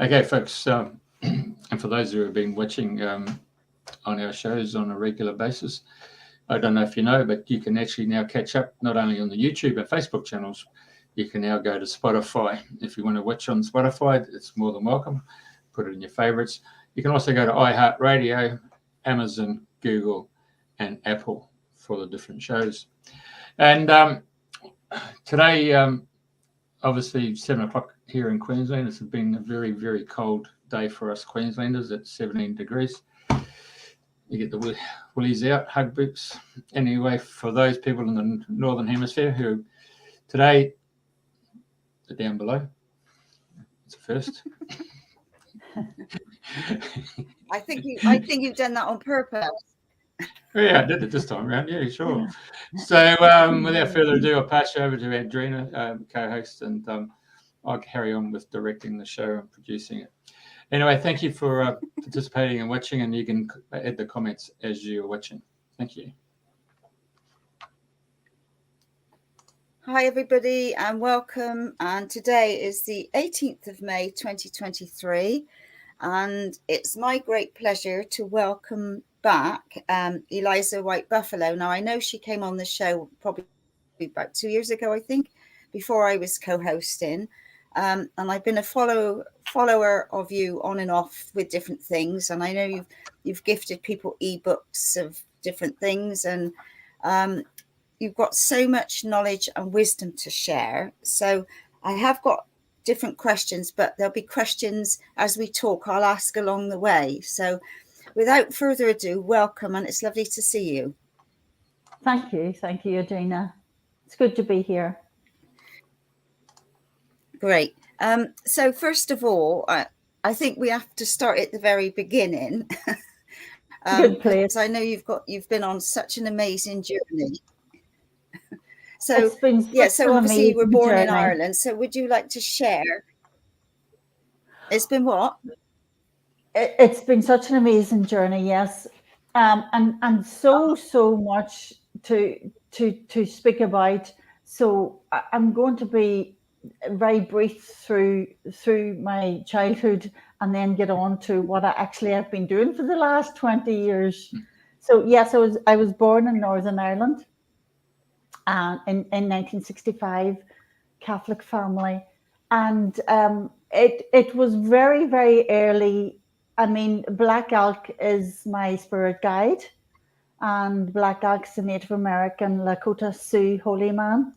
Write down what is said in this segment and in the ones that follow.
Okay, folks, and for those who have been watching on our shows on a regular basis, I don't know if you know, but you can actually now catch up not only on the YouTube and Facebook channels, you can now go to Spotify. If you want to watch on Spotify, it's more than welcome. Put it in your favorites. You can also go to iHeartRadio, Amazon, Google, and Apple for the different shows. And today, obviously 7 o'clock here in Queensland. It's been a very, very cold day for us Queenslanders at 17 degrees. You get the woolies out, hug boots. Anyway, for those people in the Northern Hemisphere who today are down below, it's a first. I think you've done that on purpose. Yeah, I did it this time around. Yeah, sure. So without further ado, I'll pass you over to Andrena, co-host, and I'll carry on with directing the show and producing it. Anyway, thank you for participating and watching, and you can add the comments as you're watching. Thank you. Hi, everybody, and welcome. And today is the 18th of May, 2023, and it's my great pleasure to welcome back Eliza White Buffalo. Now, I know she came on the show probably about 2 years ago, I think, before I was co-hosting. And I've been a follower of you on and off with different things. And I know you've gifted people ebooks of different things, and you've got so much knowledge and wisdom to share. So I have got different questions, but there'll be questions as we talk. I'll ask along the way. So without further ado, welcome, and it's lovely to see you. Thank you, Andrena. It's good to be here. Great. So first of all, I think we have to start at the very beginning. Good place. I know you've been on such an amazing journey. So obviously you were born in Ireland. So would you like to share? It's been what? It's been such an amazing journey, yes, and so much to speak about. So I'm going to be very brief through my childhood, and then get on to what I actually have been doing for the last 20 years. So yes, I was born in Northern Ireland, in 1965, Catholic family, and it was very, very early. I mean, Black Elk is my spirit guide, and Black Elk's a Native American Lakota Sioux holy man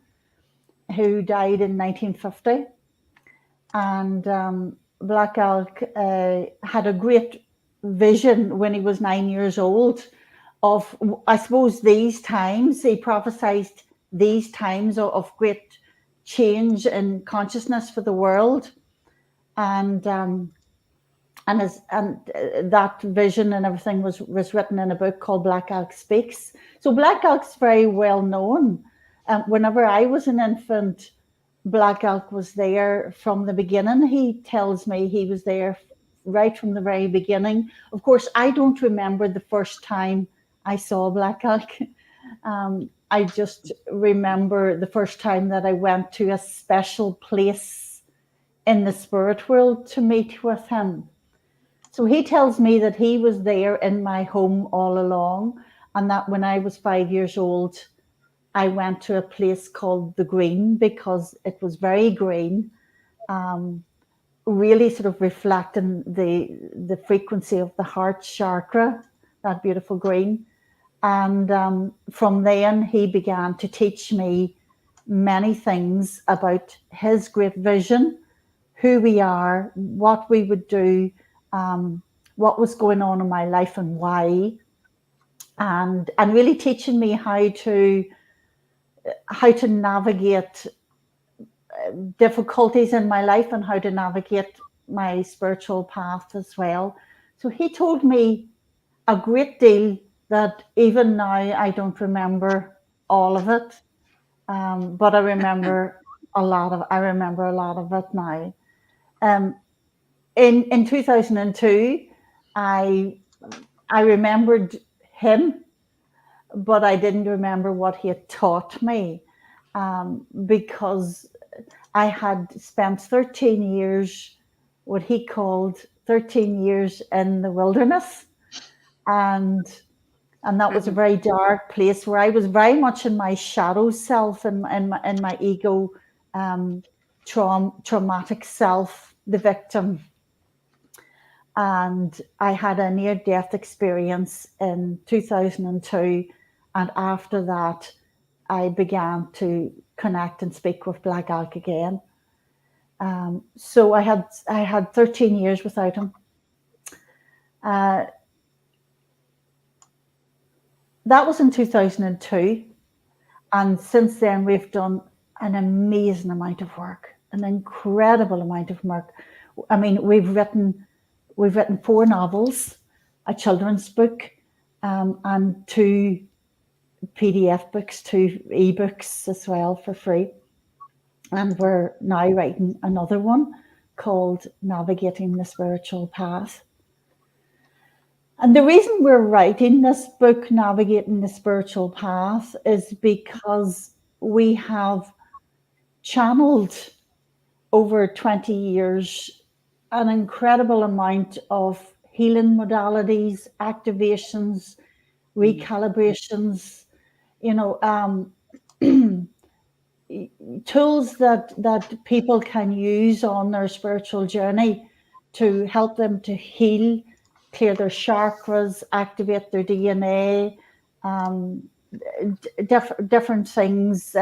who died in 1950. And Black Elk had a great vision when he was 9 years old of, I suppose, these times. He prophesied these times of great change in consciousness for the world. And that vision and everything was written in a book called Black Elk Speaks. So Black Elk's very well known. Whenever I was an infant, Black Elk was there from the beginning. He tells me he was there right from the very beginning. Of course, I don't remember the first time I saw Black Elk. I just remember the first time that I went to a special place in the spirit world to meet with him. So he tells me that he was there in my home all along, and that when I was 5 years old, I went to a place called the Green because it was very green, really sort of reflecting the frequency of the heart chakra, that beautiful green. And from then he began to teach me many things about his great vision, who we are, what we would do, what was going on in my life and why, and really teaching me how to navigate difficulties in my life and how to navigate my spiritual path as well. So he told me a great deal that even now I don't remember all of it, but I remember a lot of it now. In 2002, I remembered him, but I didn't remember what he had taught me, because I had spent 13 years what he called 13 years in the wilderness. And that was a very dark place where I was very much in my shadow self and in my ego, traumatic self, the victim. And I had a near-death experience in 2002. And after that, I began to connect and speak with Black Elk again. So I had 13 years without him. That was in 2002. And since then, we've done an amazing amount of work, an incredible amount of work. I mean, we've written 4 novels, a children's book, and 2 PDF books, 2 ebooks as well for free. And we're now writing another one called Navigating the Spiritual Path. And the reason we're writing this book, Navigating the Spiritual Path, is because we have channeled over 20 years an incredible amount of healing modalities, activations, recalibrations, tools that people can use on their spiritual journey to help them to heal, clear their chakras, activate their DNA, different things,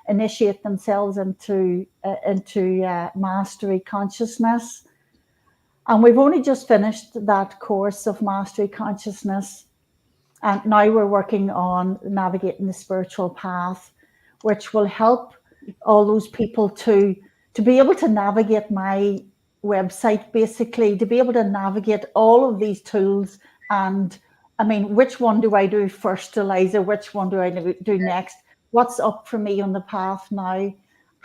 initiate themselves into mastery consciousness. And we've only just finished that course of mastery consciousness. And now we're working on Navigating the Spiritual Path, which will help all those people to be able to navigate my website, basically, to be able to navigate all of these tools. And I mean, which one do I do first, Eliza? Which one do I do next? What's up for me on the path now?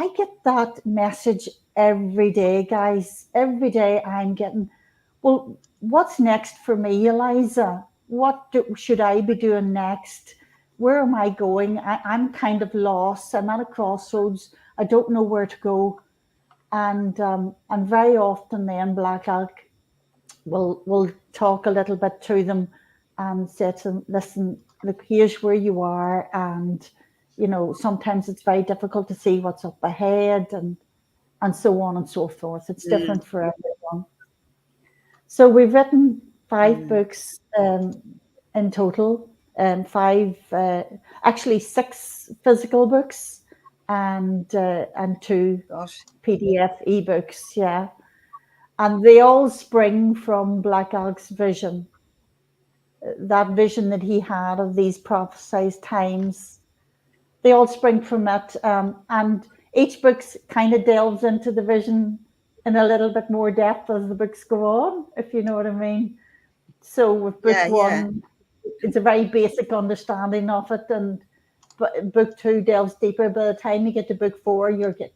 I get that message every day, guys. Every day I'm getting, well, what's next for me, Eliza? What should I be doing next? Where am I going? I'm kind of lost. I'm at a crossroads. I don't know where to go. And very often then Black Elk will talk a little bit to them and say to them, listen, look, here's where you are. And, sometimes it's very difficult to see what's up ahead and so on and so forth. It's different for everyone. So we've written 5 books in total, 6 physical books and 2 PDF ebooks, yeah. And they all spring from Black Elk's vision, that vision that he had of these prophesized times. They all spring from it, and each book kind of delves into the vision in a little bit more depth as the books go on, if you know what I mean. So with book 1, it's a very basic understanding of it, and book 2 delves deeper. By the time you get to book 4, you'll get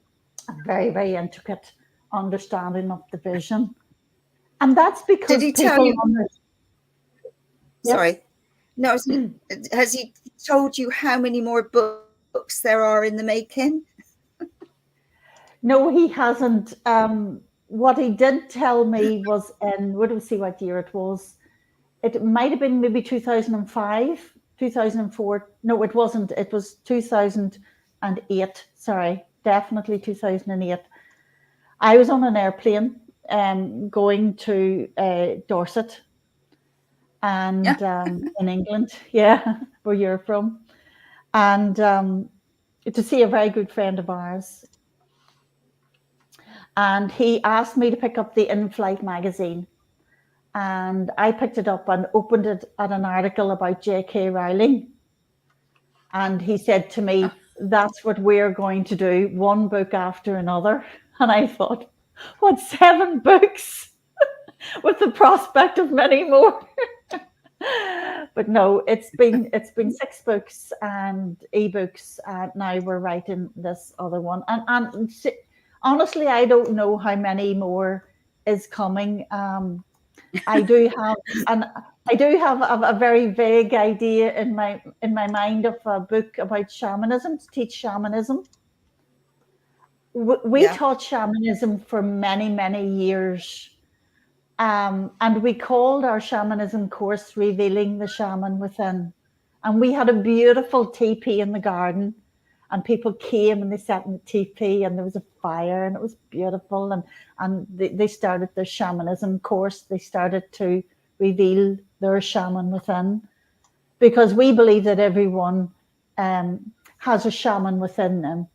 a very, very intricate understanding of the vision. And that's because did he tell you? Yes? Sorry, no. Has he told you how many more books there are in the making? No, he hasn't. What he did tell me was in, what do we see what year it was? It might have been maybe 2005, 2004. No, it wasn't. It was 2008. Sorry, definitely 2008. I was on an airplane going to Dorset and in England, where you're from, and to see a very good friend of ours. And he asked me to pick up the In-Flight magazine. And I picked it up and opened it at an article about J.K. Rowling. And he said to me, that's what we're going to do, 1 book after another. And I thought, what, 7 books? With the prospect of many more. But no, it's been 6 books and ebooks. Now we're writing this other one. And honestly, I don't know how many more is coming. I do have a very vague idea in my mind of a book about shamanism, to teach shamanism. we taught shamanism for many, many years. And we called our shamanism course Revealing the Shaman Within. And we had a beautiful teepee in the garden, and people came and they sat in the teepee, and there was a fire, and it was beautiful. And they started their shamanism course. They started to reveal their shaman within, because we believe that everyone has a shaman within them,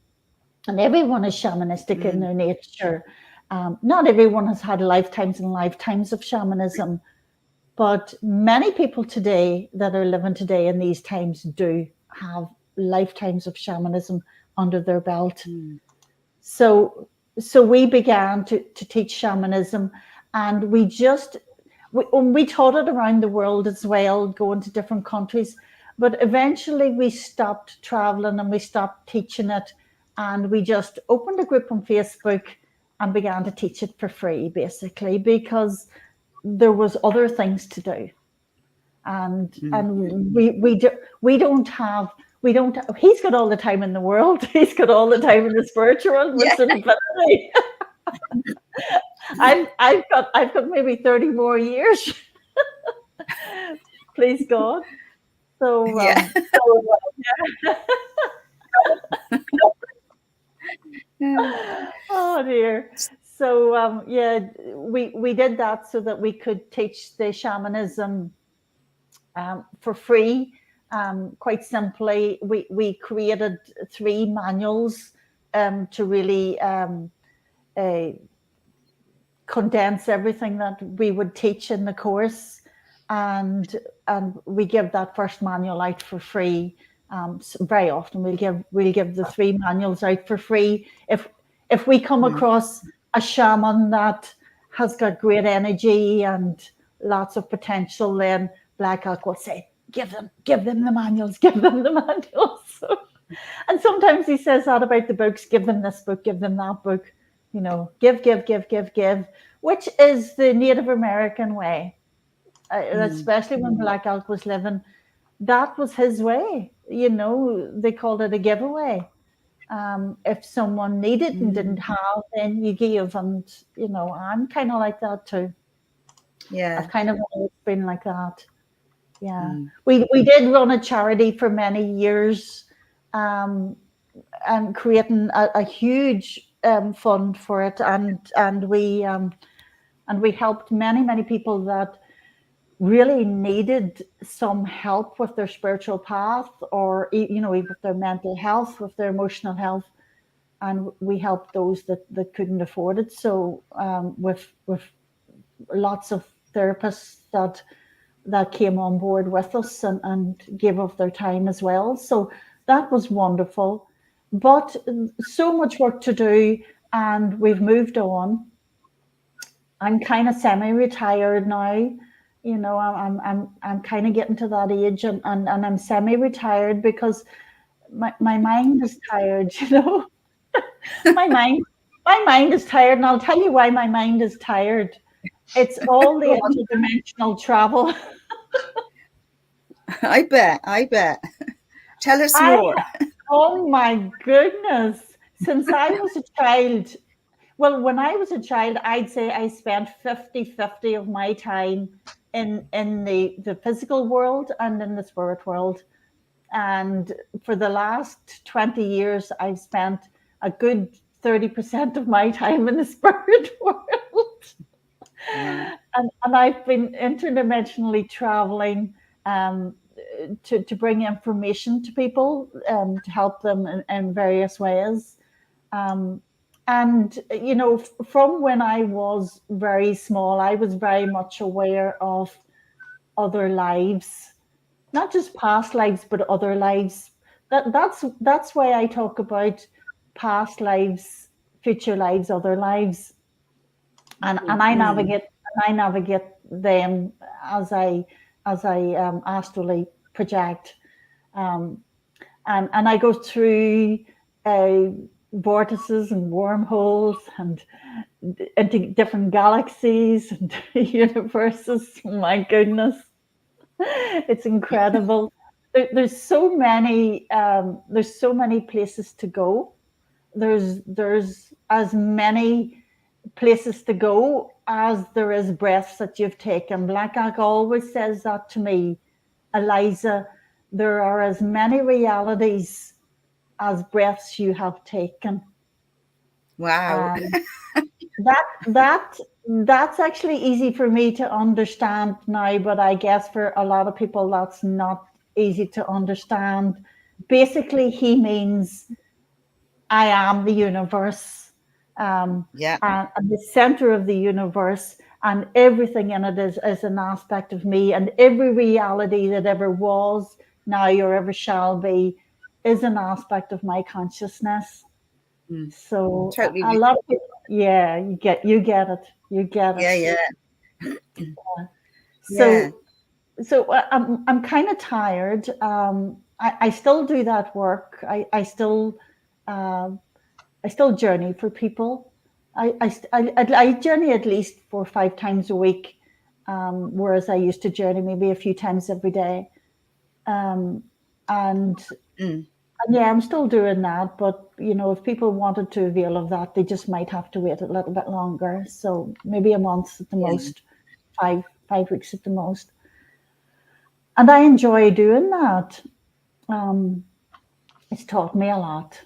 and everyone is shamanistic in their nature. Not everyone has had lifetimes and lifetimes of shamanism, but many people today that are living today in these times do have lifetimes of shamanism under their belt. So we began to teach shamanism, and we taught it around the world as well, going to different countries. But eventually we stopped traveling and we stopped teaching it, and we just opened a group on Facebook and began to teach it for free, basically, because there was other things to do. And we don't have, he's got all the time in the world. He's got all the time in the spiritual with infinity. I've got maybe 30 more years. Please God. So oh dear. So we did that so that we could teach the shamanism for free. Quite simply, we created 3 manuals to really condense everything that we would teach in the course, and we give that first manual out for free. So very often we'll give the 3 manuals out for free. If we come across a shaman that has got great energy and lots of potential, then Black Elk will say, give them the manuals, give them the manuals. And sometimes he says that about the books, give them this book, give them that book, give, which is the Native American way, especially when Black Elk was living. That was his way, they called it a giveaway. If someone needed and didn't have, then you give. And I'm kind of like that too. I've kind of always been like that. We did run a charity for many years, and creating a huge fund for it, and we helped many people that really needed some help with their spiritual path, or even with their mental health, with their emotional health, and we helped those that couldn't afford it. So with lots of therapists that came on board with us and gave of their time as well. So that was wonderful, but so much work to do, and we've moved on. I'm kind of semi-retired now. I'm kind of getting to that age, and I'm semi-retired because my mind is tired, my mind is tired, and I'll tell you why my mind is tired. It's all the interdimensional travel. I bet. Tell us more. Oh my goodness. Since I was a child, well, when I was a child, I'd say I spent 50-50 of my time in the physical world and in the spirit world. And for the last 20 years, I've spent a good 30% of my time in the spirit world. And I've been interdimensionally traveling to bring information to people, to help them in various ways. And, from when I was very small, I was very much aware of other lives, not just past lives, but other lives. That's why I talk about past lives, future lives, other lives. And I navigate them as I astrally project, and I go through vortices and wormholes and into different galaxies and universes. My goodness, it's incredible. There's so many places to go, there's as many places to go as there is breaths that you've taken. Black Elk always says that to me, Eliza. There are as many realities as breaths you have taken. Wow. That's actually easy for me to understand now, but I guess for a lot of people that's not easy to understand. Basically, he means I am the universe, and the center of the universe, and everything in it is an aspect of me, and every reality that ever was, now, or ever shall be, is an aspect of my consciousness. So totally. A lot of people, yeah, you get it. So I'm kind of tired. I still do that work. I still journey for people. I journey at least 4 or 5 times a week, whereas I used to journey maybe a few times every day. And yeah, I'm still doing that. But if people wanted to avail of that, they just might have to wait a little bit longer. So maybe a month at the most, 5 weeks at the most. And I enjoy doing that. It's taught me a lot.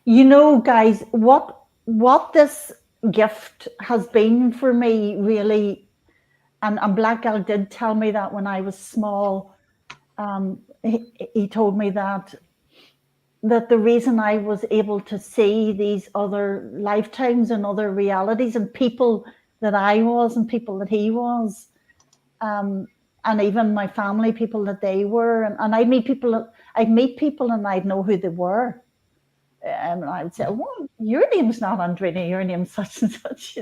Guys, what this gift has been for me, really, and Black Elk did tell me that when I was small. He told me that the reason I was able to see these other lifetimes and other realities and people that I was and people that he was, and even my family, people that they were, and I'd meet people and I'd know who they were. And I would say, well, your name's not Andrena, your name's such and such,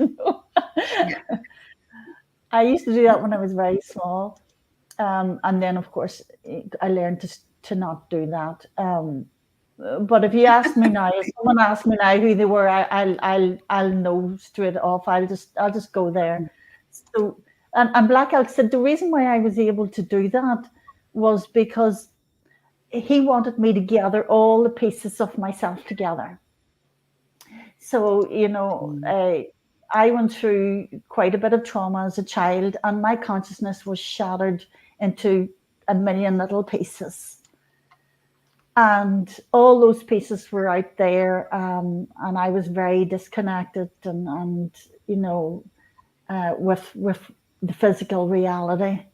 I used to do that when I was very small. And then, of course, I learned to not do that. But if you ask me now, if someone asks me now who they were, I'll know straight off. I'll just go there. So, and Black Elk said the reason why I was able to do that was because he wanted me to gather all the pieces of myself together. So, I went through quite a bit of trauma as a child, and my consciousness was shattered into a million little pieces. And all those pieces were out there, and I was very disconnected and with the physical reality.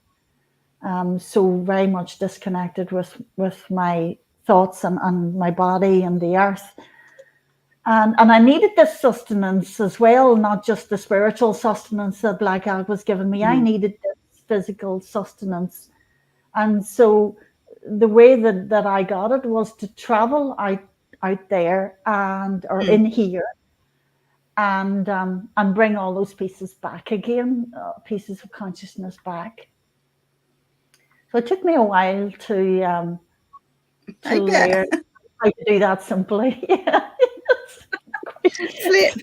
So very much disconnected with my thoughts and my body and the earth. And I needed this sustenance as well, not just the spiritual sustenance that Black Elk was giving me. I needed this physical sustenance. And so the way that I got it was to travel out there or in here and bring all those pieces back again, pieces of consciousness back. So it took me a while to learn how to do that simply. Flip.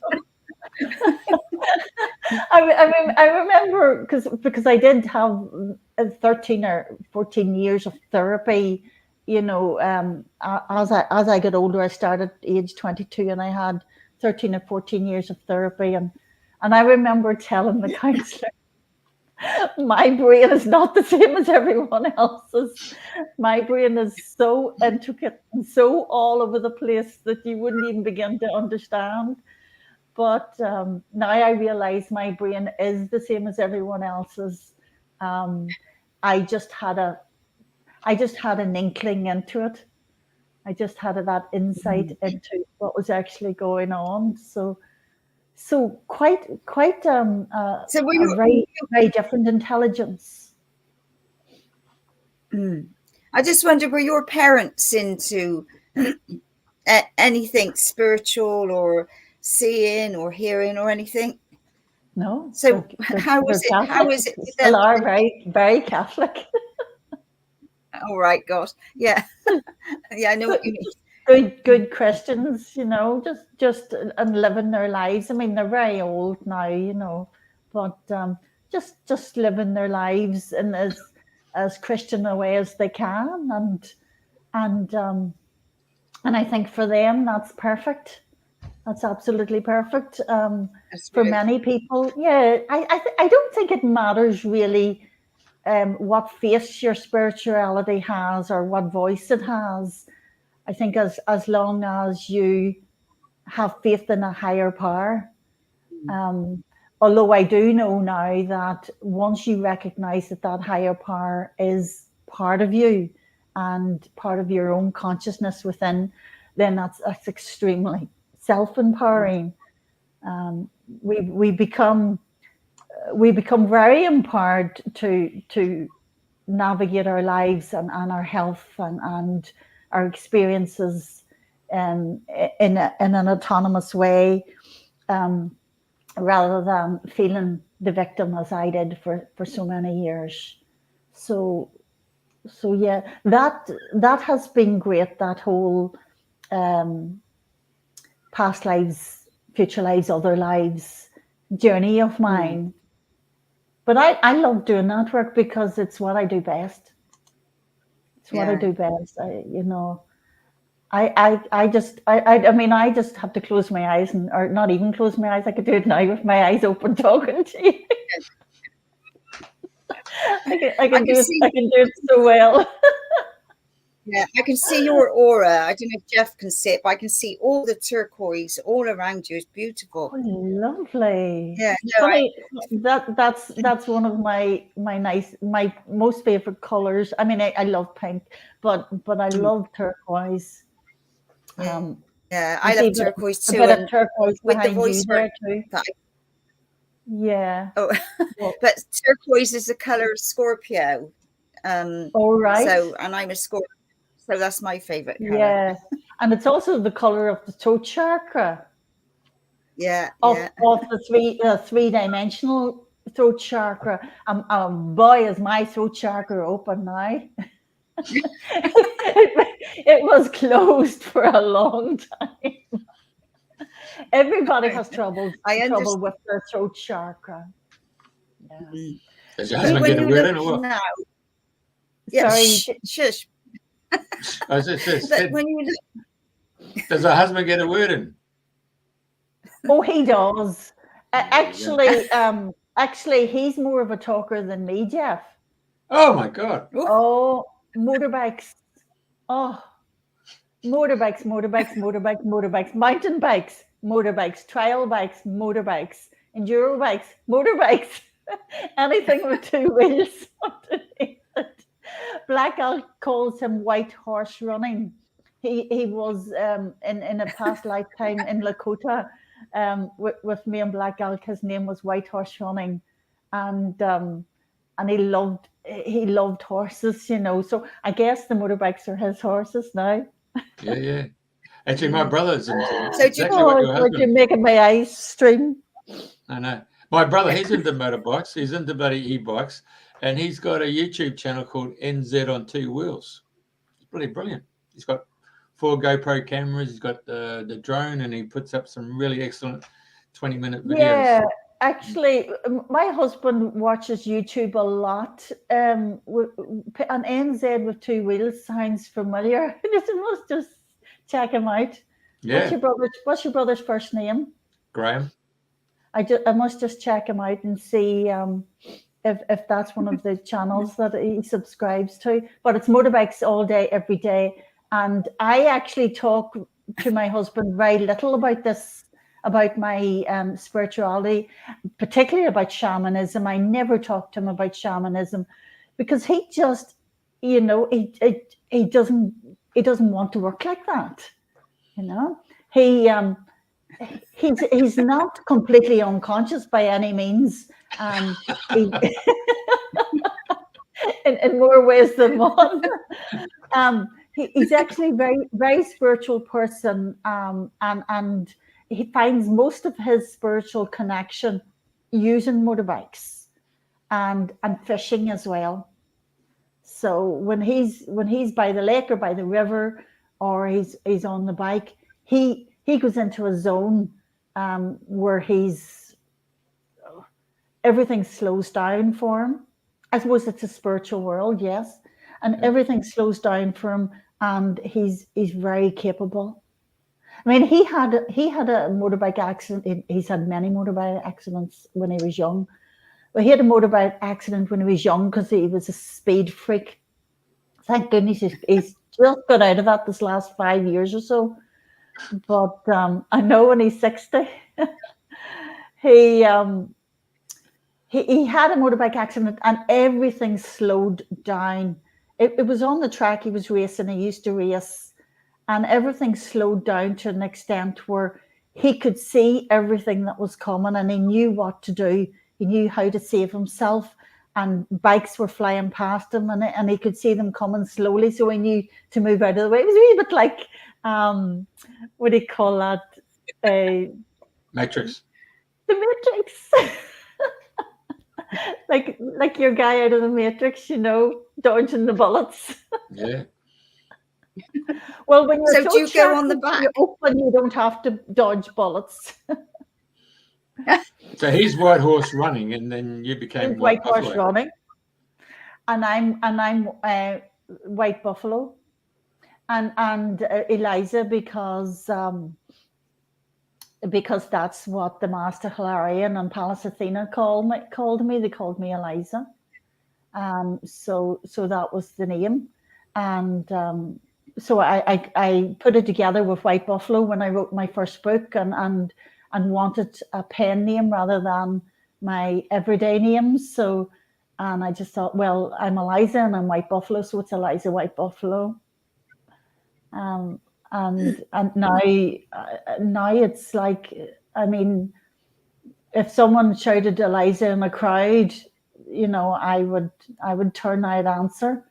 I remember because I did have 13 or 14 years of therapy. As I got older, I started age 22, and I had 13 or 14 years of therapy, and I remember telling the counselor, my brain is not the same as everyone else's. My brain is so intricate and so all over the place that you wouldn't even begin to understand. But now I realize my brain is the same as everyone else's. I just had an inkling into it. I just had that insight into what was actually going on. So quite a very, very different intelligence. I just wonder, were your parents into anything spiritual or seeing or hearing or anything? No. So how was it? They still are very, very Catholic. All right, God. Yeah. Yeah, I know what you mean. Good Christians, just and living their lives. I mean, they're very old now, but just living their lives in as Christian a way as they can, and And I think for them, that's perfect. That's absolutely perfect. That's For right. many people, yeah, I don't think it matters really what face your spirituality has or what voice it has. I think as long as you have faith in a higher power. Although I do know now that once you recognize that that higher power is part of you and part of your own consciousness within, then that's extremely self-empowering. We become very empowered to navigate our lives and our health and our experiences in an autonomous way, rather than feeling the victim as I did for so many years. So yeah, that has been great. That whole past lives, future lives, other lives journey of mine. But I love doing that work because it's what I do best. It's what I do best. I mean, I just have to close my eyes or not even close my eyes. I could do it now with my eyes open talking to you. I can do it so well. Yeah, I can see your aura. I don't know if Jeff can see it, but I can see all the turquoise all around you. It's beautiful. Oh, lovely. Yeah, no, that's one of my most favorite colors. I mean, I love pink, but I love turquoise. Yeah, I love turquoise too. A bit of turquoise with the behind voice you there too. Yeah. Oh, but turquoise is the color of Scorpio. All right. So, and I'm a Scorpio, so that's my favorite color. Yeah, and it's also the color of the throat chakra. Yeah, of the three-dimensional throat chakra. Boy, is my throat chakra open now. It was closed for a long time. Everybody has trouble with their throat chakra. Yeah. Does your husband get a word in or what? Now, sorry, shush. When you look, does her husband get a word in? Oh, he does. Actually, he's more of a talker than me, Jeff. Oh my God. Oh, motorbikes. Oh, motorbikes, mountain bikes, motorbikes, trail bikes, motorbikes, enduro bikes, motorbikes, anything with two wheels underneath it. Black Elk calls him white horse running. He was in a past lifetime in Lakota with me and Black Elk. His name was White Horse Running, and he loved horses, you know. So I guess the motorbikes are his horses now. Yeah. Actually, my brother's into so exactly what your husband. You're making my eyes stream. I know. My brother, he's into motorbikes. He's into bloody e-bikes, and he's got a YouTube channel called NZ on 2 Wheels. It's pretty brilliant. He's got 4 GoPro cameras. He's got the drone, and he puts up some really excellent 20-minute videos. Yeah, actually, my husband watches YouTube a lot. And NZ with 2 wheels sounds familiar. I must just check him out. Yeah. What's your brother's first name? Graham. I must just check him out and see if that's one of the channels that he subscribes to. But it's motorbikes all day, every day. And I actually talk to my husband very little about this, about my spirituality, particularly about shamanism. I never talk to him about shamanism because he just, you know, he doesn't want to work like that. You know, he's not completely unconscious by any means. In more ways than one. He's actually very, very spiritual person, and he finds most of his spiritual connection using motorbikes and fishing as well. So when he's by the lake or by the river, or he's on the bike, he goes into a zone where everything slows down for him. I suppose it's a spiritual world, yes, and everything slows down for him, and he's very capable. I mean, he had a motorbike accident. He's had many motorbike accidents when he was young. But he had a motorbike accident when he was young because he was a speed freak. Thank goodness he's just got out of that this last 5 years or so. But I know when he's 60, he had a motorbike accident and everything slowed down. It was on the track he was racing. He used to race, and everything slowed down to an extent where he could see everything that was coming, and he knew what to do. He knew how to save himself, and bikes were flying past him, and he could see them coming slowly, so he knew to move out of the way. It was a wee bit like, what do you call that? Matrix. The Matrix. like your guy out of the Matrix, dodging the bullets. Yeah. Well, when you're So do you go on the back? You're open, you don't have to dodge bullets. So he's White Horse running, and then you became White Horse Buffalo. running, and I'm White Buffalo, and Eliza because that's what the Master Hilarion and Pallas Athena called me. They called me Eliza, so that was the name, and so I put it together with White Buffalo when I wrote my first book, and wanted a pen name rather than my everyday name. So, and I just thought, well, I'm Eliza and I'm White Buffalo, so it's Eliza White Buffalo. And now it's like, I mean, if someone shouted Eliza in a crowd, I would turn out answer.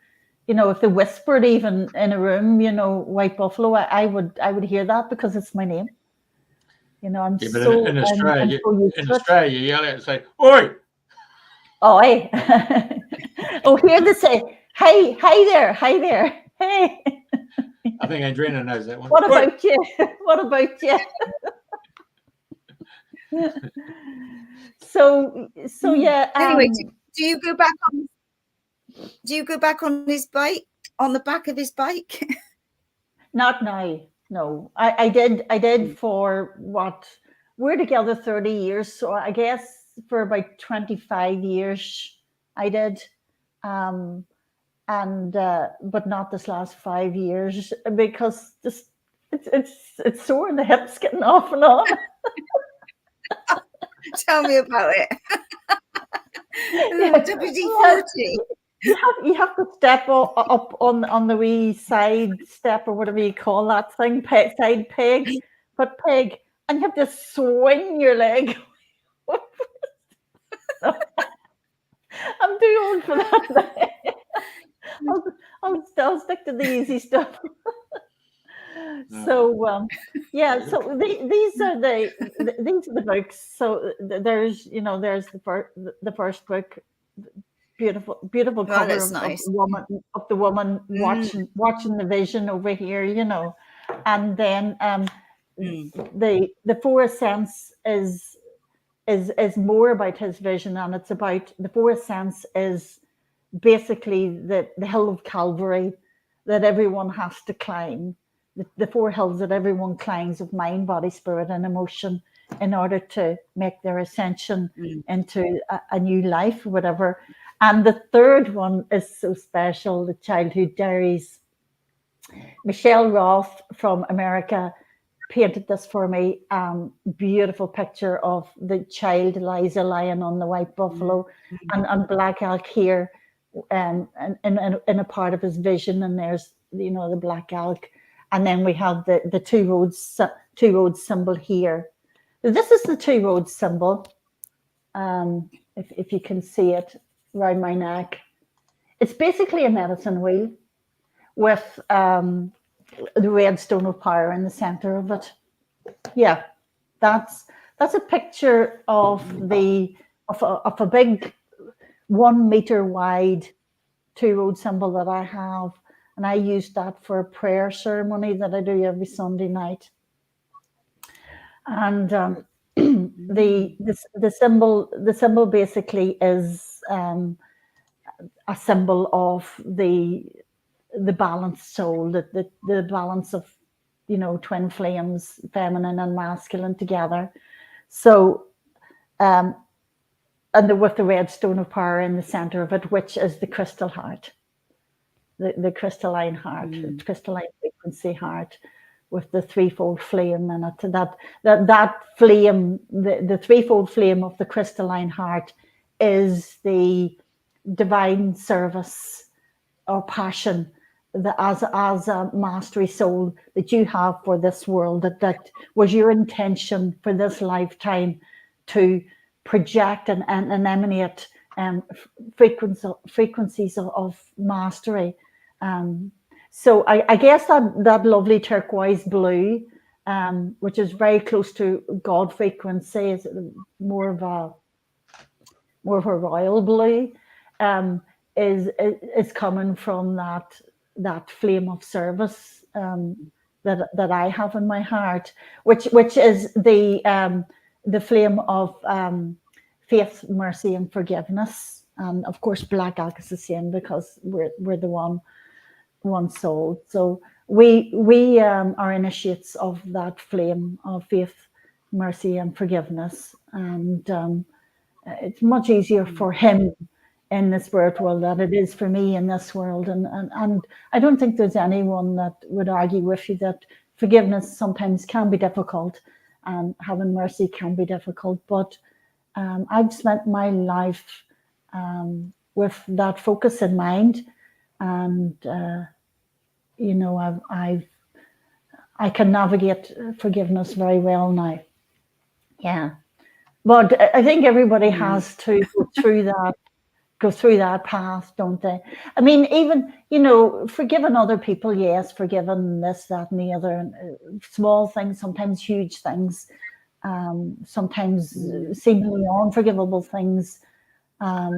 If they whispered even in a room, White Buffalo, I would hear that because it's my name. I'm Yeah, but so in Australia, you yell out and say, "Oi!" Oi! Oh, here they say, "Hey, there, hey." I think Andrena knows that one. What about you? What about you? So yeah. Anyway, do you go back on? Do you go back on his bike? On the back of his bike? Not now. No, I did for what? We're together 30 years, so I guess for about 25 years I did, but not this last 5 years because it's sore in the hips getting off and on. Tell me about it. WD-40. You have to step up on the wee side step or whatever you call that thing, side peg, and you have to swing your leg. I'm too old for that. I'll stick to the easy stuff. So yeah, so these are the books. So there's the first book. Beautiful cover of, nice. of the woman watching the vision over here, and then the four ascents is more about his vision, and it's about the four ascents is basically the hill of Calvary that everyone has to climb, the four hills that everyone climbs of mind, body, spirit, and emotion in order to make their ascension into a new life or whatever. And the third one is so special, the Childhood Diaries. Michelle Roth from America painted this for me. Beautiful picture of the child Eliza lying on the White Buffalo, and Black Elk here, in a part of his vision. And there's the Black Elk, and then we have the two roads symbol here. This is the two roads symbol. If you can see it around my neck, it's basically a medicine wheel with the red stone of power in the center of it. Yeah, that's a picture of a big 1 meter wide two road symbol that I have, and I use that for a prayer ceremony that I do every Sunday night. And the symbol basically is a symbol of the the balanced soul, the balance of, you know, twin flames, feminine and masculine together. So, and with the red stone of power in the center of it, which is the crystal heart, the crystalline heart, the crystalline frequency heart, with the threefold flame in it. That flame, the threefold flame of the crystalline heart, is the divine service or passion that as a mastery soul that you have for this world, that was your intention for this lifetime, to project and emanate frequencies of mastery. So I guess that lovely turquoise blue, which is very close to God frequency, is more of a royal blue, is coming from that flame of service that I have in my heart, which is the flame of faith, mercy, and forgiveness. And of course, Black Elk is the same, because we're the one soul. So we are initiates of that flame of faith, mercy, and forgiveness. And it's much easier for him in the spirit world than it is for me in this world. And I don't think there's anyone that would argue with you that forgiveness sometimes can be difficult and having mercy can be difficult. But I've spent my life with that focus in mind, and you know, I can navigate forgiveness very well now. Yeah, but I think everybody has to go through that path, don't they? I mean, even, you know, forgiving other people, yes, forgiving this, that, and the other, small things, sometimes huge things, sometimes seemingly unforgivable things. But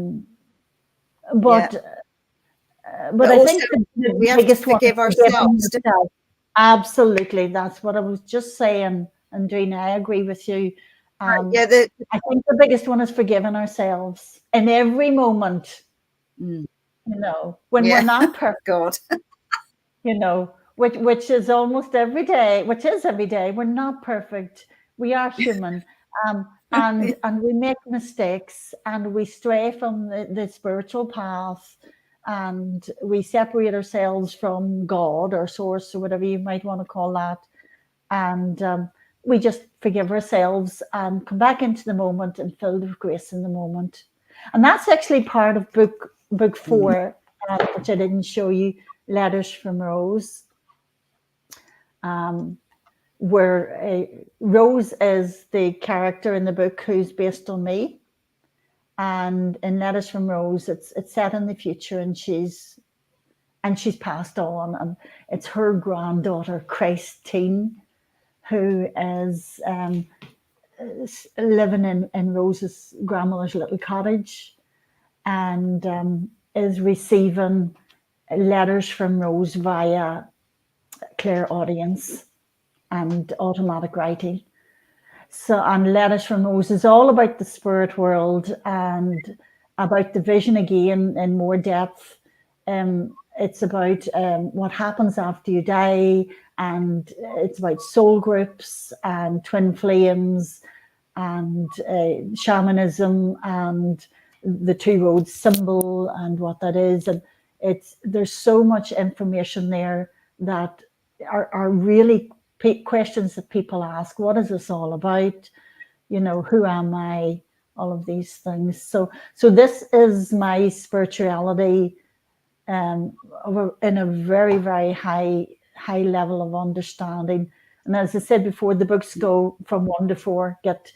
I think we have to forgive ourselves. Absolutely, that's what I was just saying, Andrena. I agree with you. I think the biggest one is forgiving ourselves in every moment. You know, when we're not perfect. God. You know, which is almost every day. Which is every day. We're not perfect. We are human. And we make mistakes, and we stray from the spiritual path, and we separate ourselves from God or source or whatever you might want to call that. And we just forgive ourselves and come back into the moment and filled with grace in the moment. And that's actually part of book 4, which I didn't show you, Letters from Rose, where Rose is the character in the book who's based on me. And in Letters from Rose, it's set in the future, and she's passed on, and it's her granddaughter, Christine, who is living in Rose's grandmother's little cottage, and is receiving letters from Rose via clairaudience and automatic writing. So, and Letters from Rose is all about the spirit world and about the vision again in more depth. It's about what happens after you die, and it's about soul groups and twin flames and shamanism and the two roads symbol and what that is. And there's so much information there that are really questions that people ask. What is this all about? You know, who am I? All of these things. So this is my spirituality in a very, very high level of understanding. And as I said before, the books go from 1 to 4, get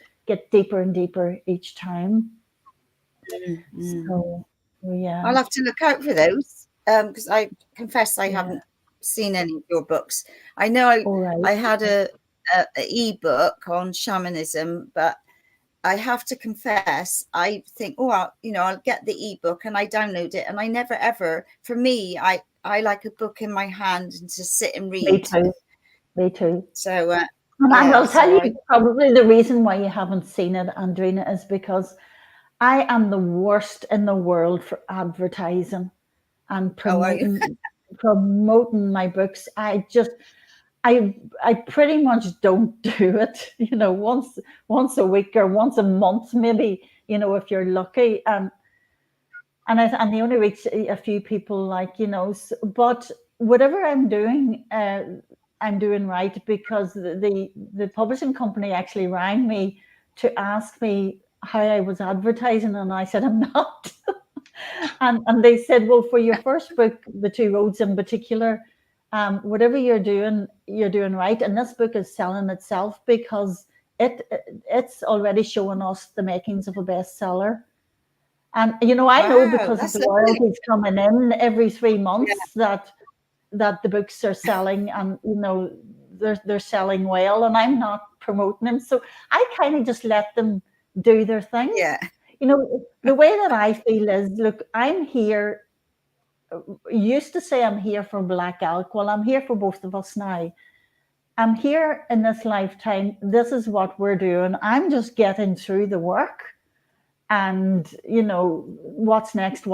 deeper and deeper each time. So yeah, I'll have to look out for those, because I confess I haven't seen any of your books. I know I had a ebook on shamanism, but I have to confess, I think, I'll get the ebook, and I download it, and I never ever, for me, I like a book in my hand and to sit and read. Me too. So, and I'll tell you, probably the reason why you haven't seen it, Andrena, is because I am the worst in the world for advertising and promoting promoting my books. I pretty much don't do it, once a week or once a month, maybe, if you're lucky. And they only reach a few people, but whatever I'm doing, I'm doing right, because the publishing company actually rang me to ask me how I was advertising, and I said I'm not. and they said, well, for your first book, The Two Roads in particular, whatever you're doing right. And this book is selling itself, because it's already showing us the makings of a bestseller. And I know, because of the royalties coming in every 3 months, that the books are selling, and they're selling well, and I'm not promoting them, so I kind of just let them do their thing. Yeah. The way that I feel is, look, I'm here. Used to say I'm here for Black Elk. Well, I'm here for both of us now. I'm here in this lifetime. This is what we're doing. I'm just getting through the work. And, what's next,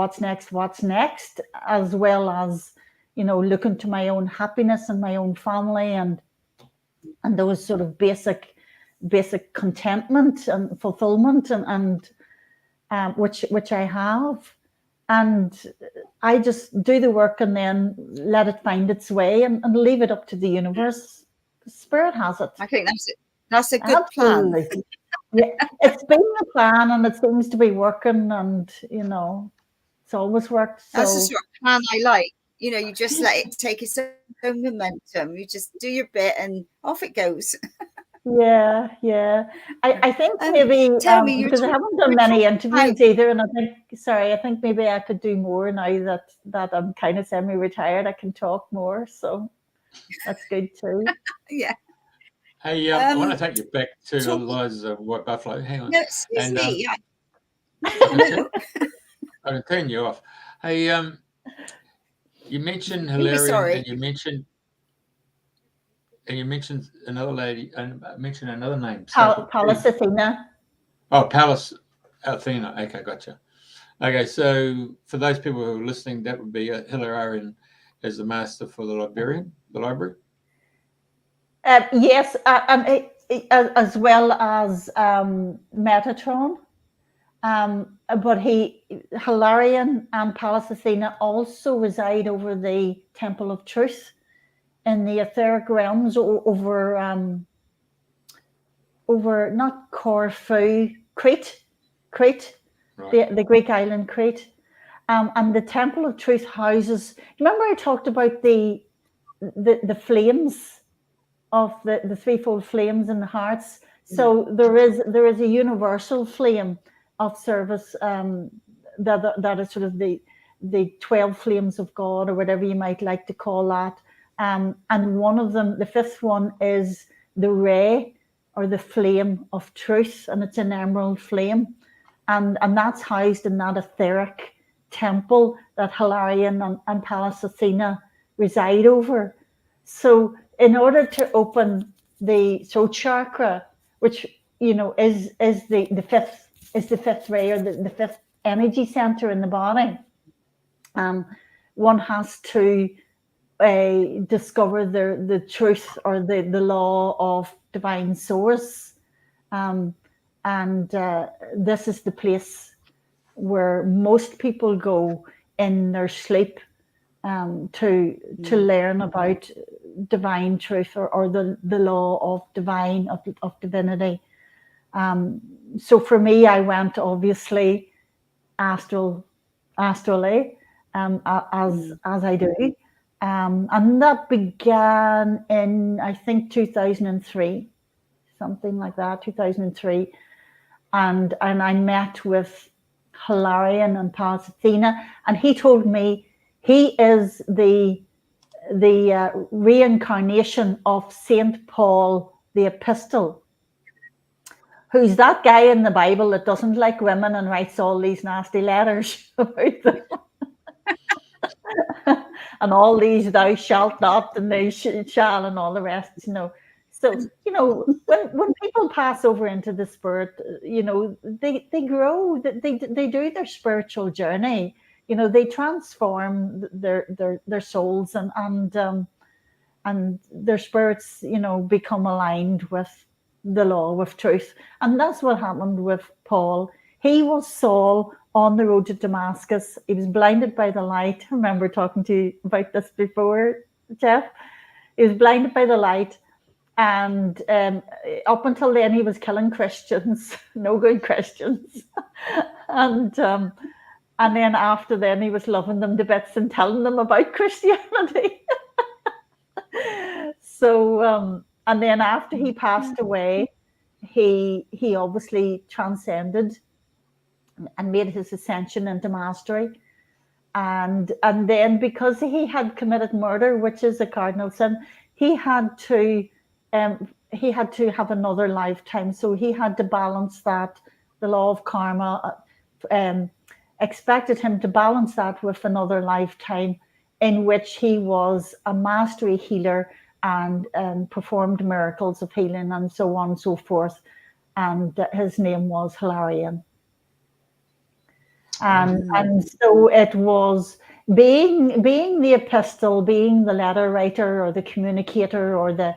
as well as, looking to my own happiness and my own family, and those sort of basic contentment and fulfillment, and which I have. And I just do the work and then let it find its way, and leave it up to the universe. The Spirit has it. I think that's a good plan. Yeah, it's been the plan, and it seems to be working, and it's always worked. So that's the sort of plan I like. You just let it take its own momentum. You just do your bit, and off it goes. Yeah. I think maybe because I haven't done many interviews either, and I think maybe I could do more now that I'm kind of semi-retired. I can talk more, so that's good too. Yeah. Hey, I want to take you back to Eliza White Buffalo. Hang on. No, excuse me. I'll turn you off. Hey, you mentioned Hilarion, and you mentioned another lady, and mentioned another name. Pallas Athena. Oh, Pallas Athena. Okay, gotcha. Okay, so for those people who are listening, that would be Hilarion as the master for the library. Yes, and as well as Metatron. But Hilarion and Pallas Athena also reside over the Temple of Truth in the etheric realms, over not Corfu, Crete, right. the Greek island Crete. And the Temple of Truth houses. Remember, I talked about the flames of the threefold flames in the hearts. So there is a universal flame of service, that is sort of the 12 flames of God, or whatever you might like to call that. And one of them, the fifth one, is the ray, or the flame of truth, and it's an emerald flame, and that's housed in that etheric temple that Hilarion and Pallas Athena reside over. So in order to open the throat chakra, which is the fifth ray, or the fifth energy center in the body, one has to discover the truth, or the law of divine source, and this is the place where most people go in their sleep, to learn about divine truth, or the law of divinity. So for me, I went obviously astrally, as I do, and that began in, I think, 2003, something like that, 2003, and I met with Hilarion and Pallas Athena, and he told me he is the reincarnation of Saint Paul the Apostle, who's that guy in the Bible that doesn't like women and writes all these nasty letters about them. And all these thou shalt not, and they shall, and all the rest, So, when people pass over into the spirit, they grow, they do their spiritual journey, they transform their souls, and their spirits, become aligned with the law, with truth. And that's what happened with Paul. He was Saul on the road to Damascus. He was blinded by the light. I remember talking to you about this before, Jeff. He was blinded by the light. And up until then, he was killing Christians, no good Christians. And then after then, he was loving them to bits and telling them about Christianity. So, and then after he passed away, he obviously transcended and made his ascension into mastery. And then, because he had committed murder, which is a cardinal sin, he had to have another lifetime. So he had to balance that. The law of karma expected him to balance that with another lifetime in which he was a mastery healer and performed miracles of healing and so on and so forth. And his name was Hilarion. And so it was being the epistle, being the letter writer or the communicator, or the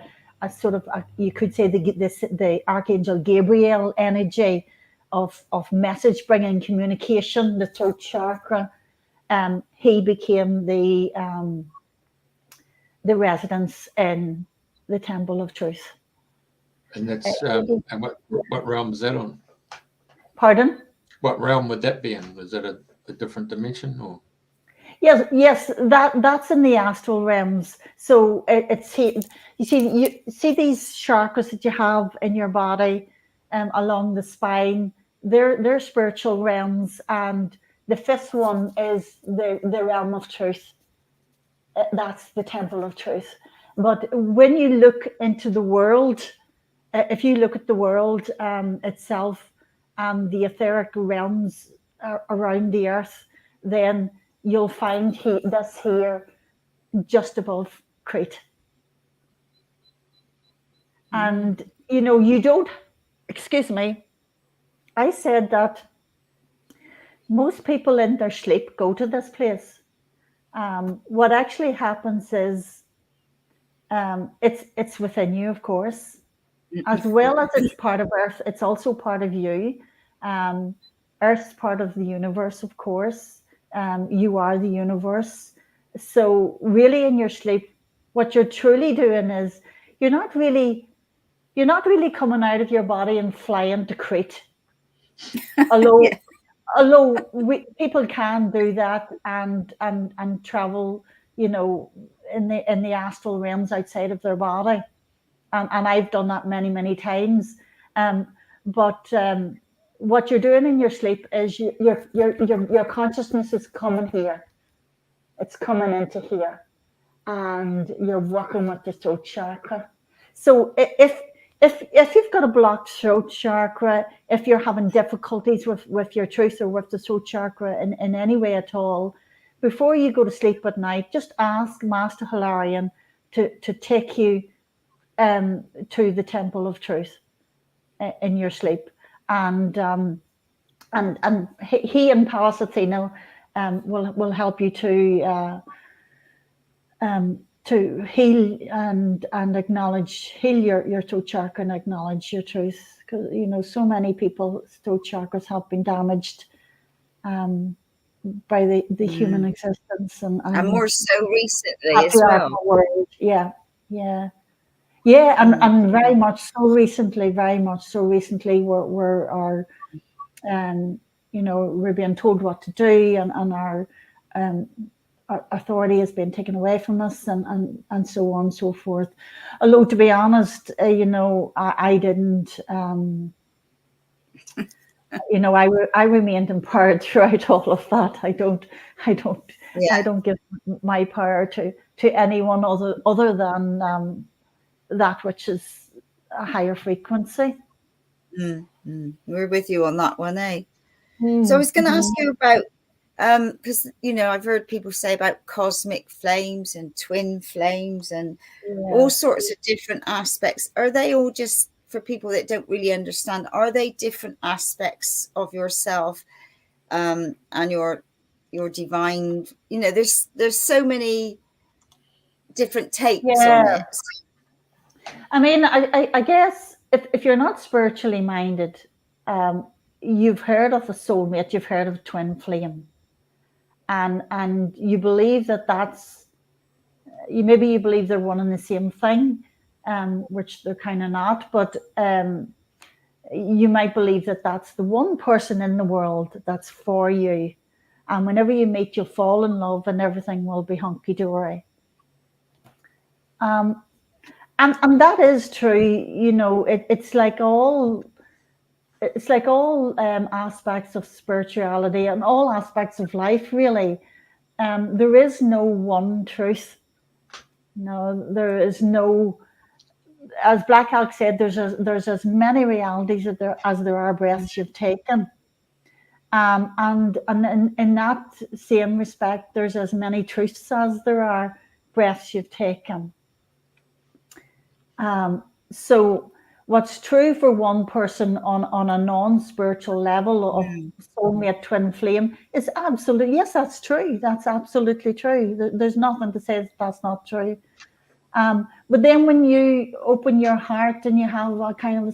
you could say the Archangel Gabriel energy of message bringing, communication, the throat chakra. He became the residence in the Temple of Truth. And that's and what realm is that on? Pardon? What realm would that be in? Was that a different dimension, or? Yes, that's in the astral realms. So you see these chakras that you have in your body, along the spine. They're spiritual realms, and the fifth one is the realm of truth. That's the Temple of Truth. But when you look into the world, if you look at the world itself and the etheric realms around the earth, then you'll find this here just above Crete. And, you don't, excuse me, I said that most people in their sleep go to this place. What actually happens is it's within you, of course. As well as it's part of Earth, it's also part of you. Earth's part of the universe, of course. You are the universe. So really in your sleep, what you're truly doing is you're not really coming out of your body and flying to Crete. Although people can do that and travel, in the astral realms outside of their body. And I've done that many, many times. But what you're doing in your sleep is your consciousness is coming here. It's coming into here, and you're working with the throat chakra. So if you've got a blocked throat chakra, if you're having difficulties with your truth or with the throat chakra in any way at all, before you go to sleep at night, just ask Master Hilarion to take you to the Temple of Truth in your sleep, and he and Pallas Athena will help you to heal and heal your throat chakra and acknowledge your truth, because so many people's throat chakras have been damaged by the human existence and more so recently as well. Yeah, and very much so recently, we're being told what to do, and our authority has been taken away from us, and so on and so forth. Although, to be honest, I didn't, I remained empowered throughout all of that. I don't give my power to anyone other than that which is a higher frequency. We're with you on that one, eh? So I was going to ask you about, because I've heard people say about cosmic flames and twin flames and all sorts of different aspects. Are they all, just for people that don't really understand, are they different aspects of yourself and your your divine, there's so many different takes on Yeah. it. I mean, I guess if you're not spiritually minded, you've heard of a soulmate, you've heard of twin flame, and you believe maybe you believe they're one and the same thing, which they're kind of not, but you might believe that that's the one person in the world that's for you, and whenever you meet, you'll fall in love, and everything will be hunky dory. And that is true. It's like all aspects of spirituality and all aspects of life, really. There is no one truth. No, there is no. As Black Elk said, there's as many realities as there are breaths you've taken. And in that same respect, there's as many truths as there are breaths you've taken. So what's true for one person on a non-spiritual level of soulmate twin flame is absolutely, yes, that's true. That's absolutely true. There's nothing to say that's not true. But then when you open your heart and you have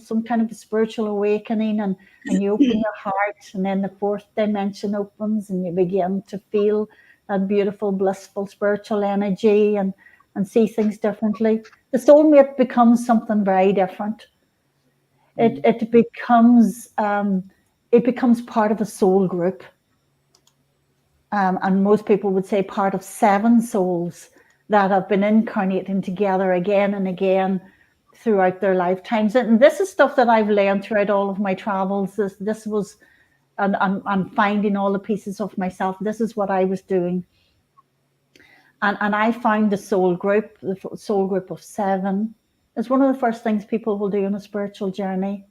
some kind of a spiritual awakening, and you open your heart, and then the fourth dimension opens, and you begin to feel that beautiful, blissful spiritual energy and see things differently, the soulmate becomes something very different. It becomes part of a soul group, and most people would say part of 7 souls that have been incarnating together again and again throughout their lifetimes. And this is stuff that I've learned throughout all of my travels. This was, and finding all the pieces of myself. This is what I was doing. And I found the soul group of 7 is one of the first things people will do on a spiritual journey,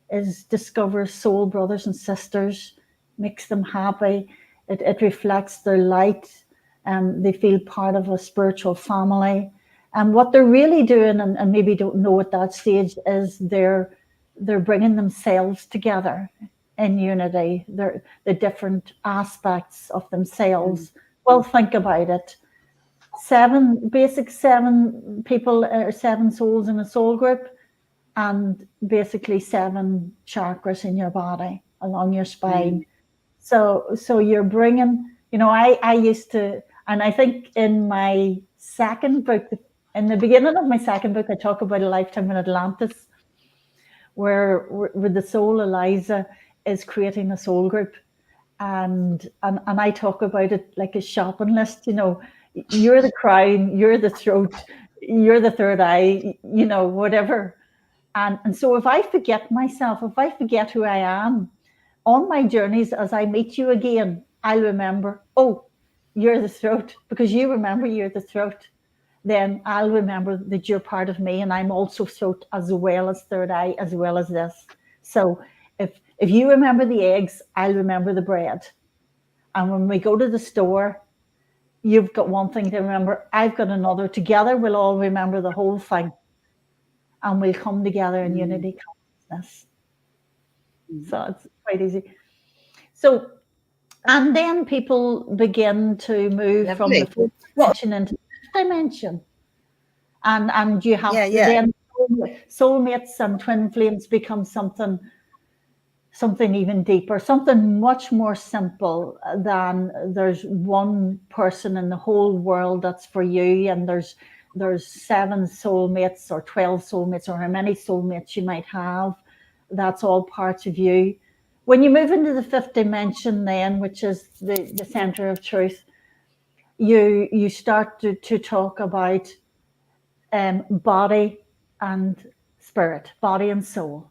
is discover soul brothers and sisters, makes them happy. It reflects their light. They feel part of a spiritual family. And what they're really doing, and maybe don't know at that stage, is they're bringing themselves together in unity. The different aspects of themselves. Well, think about it. 7 people, or 7 souls in a soul group, and basically 7 chakras in your body along your spine. So you're bringing, I used to, and I think in my second book, in the beginning of my second book, I talk about a lifetime in Atlantis, where the soul Eliza is creating a soul group, and I talk about it like a shopping list. You're the crown, you're the throat, you're the third eye, whatever. And so if I forget myself, if I forget who I am, on my journeys, as I meet you again, I'll remember, oh, you're the throat, because you remember you're the throat. Then I'll remember that you're part of me, and I'm also throat as well as third eye, as well as this. So if you remember the eggs, I'll remember the bread. And when we go to the store, you've got one thing to remember, I've got another. Together, we'll all remember the whole thing. And we'll come together in unity consciousness. So it's quite easy. So, and then people begin to move from the 4th dimension into the 5th dimension. And you have to then, soulmates and twin flames become something even deeper, something much more simple than there's one person in the whole world that's for you, and there's 7 soulmates or 12 soulmates, or how many soulmates you might have. That's all parts of you. When you move into the 5th dimension then, which is the center of truth, you start to talk about body and spirit, body and soul.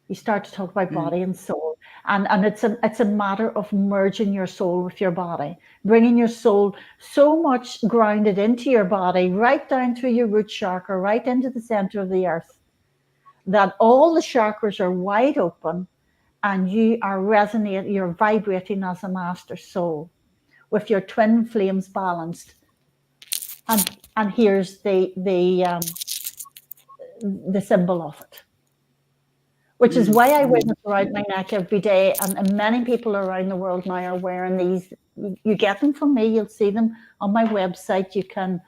You start to talk about body and soul, and it's a matter of merging your soul with your body, bringing your soul so much grounded into your body, right down through your root chakra, right into the center of the earth, that all the chakras are wide open, and you are resonating, you're vibrating as a master soul with your twin flames balanced. And here's the symbol of it, which is why I wear this around my neck every day. And many people around the world now are wearing these you get them from me. You'll see them on my website. You can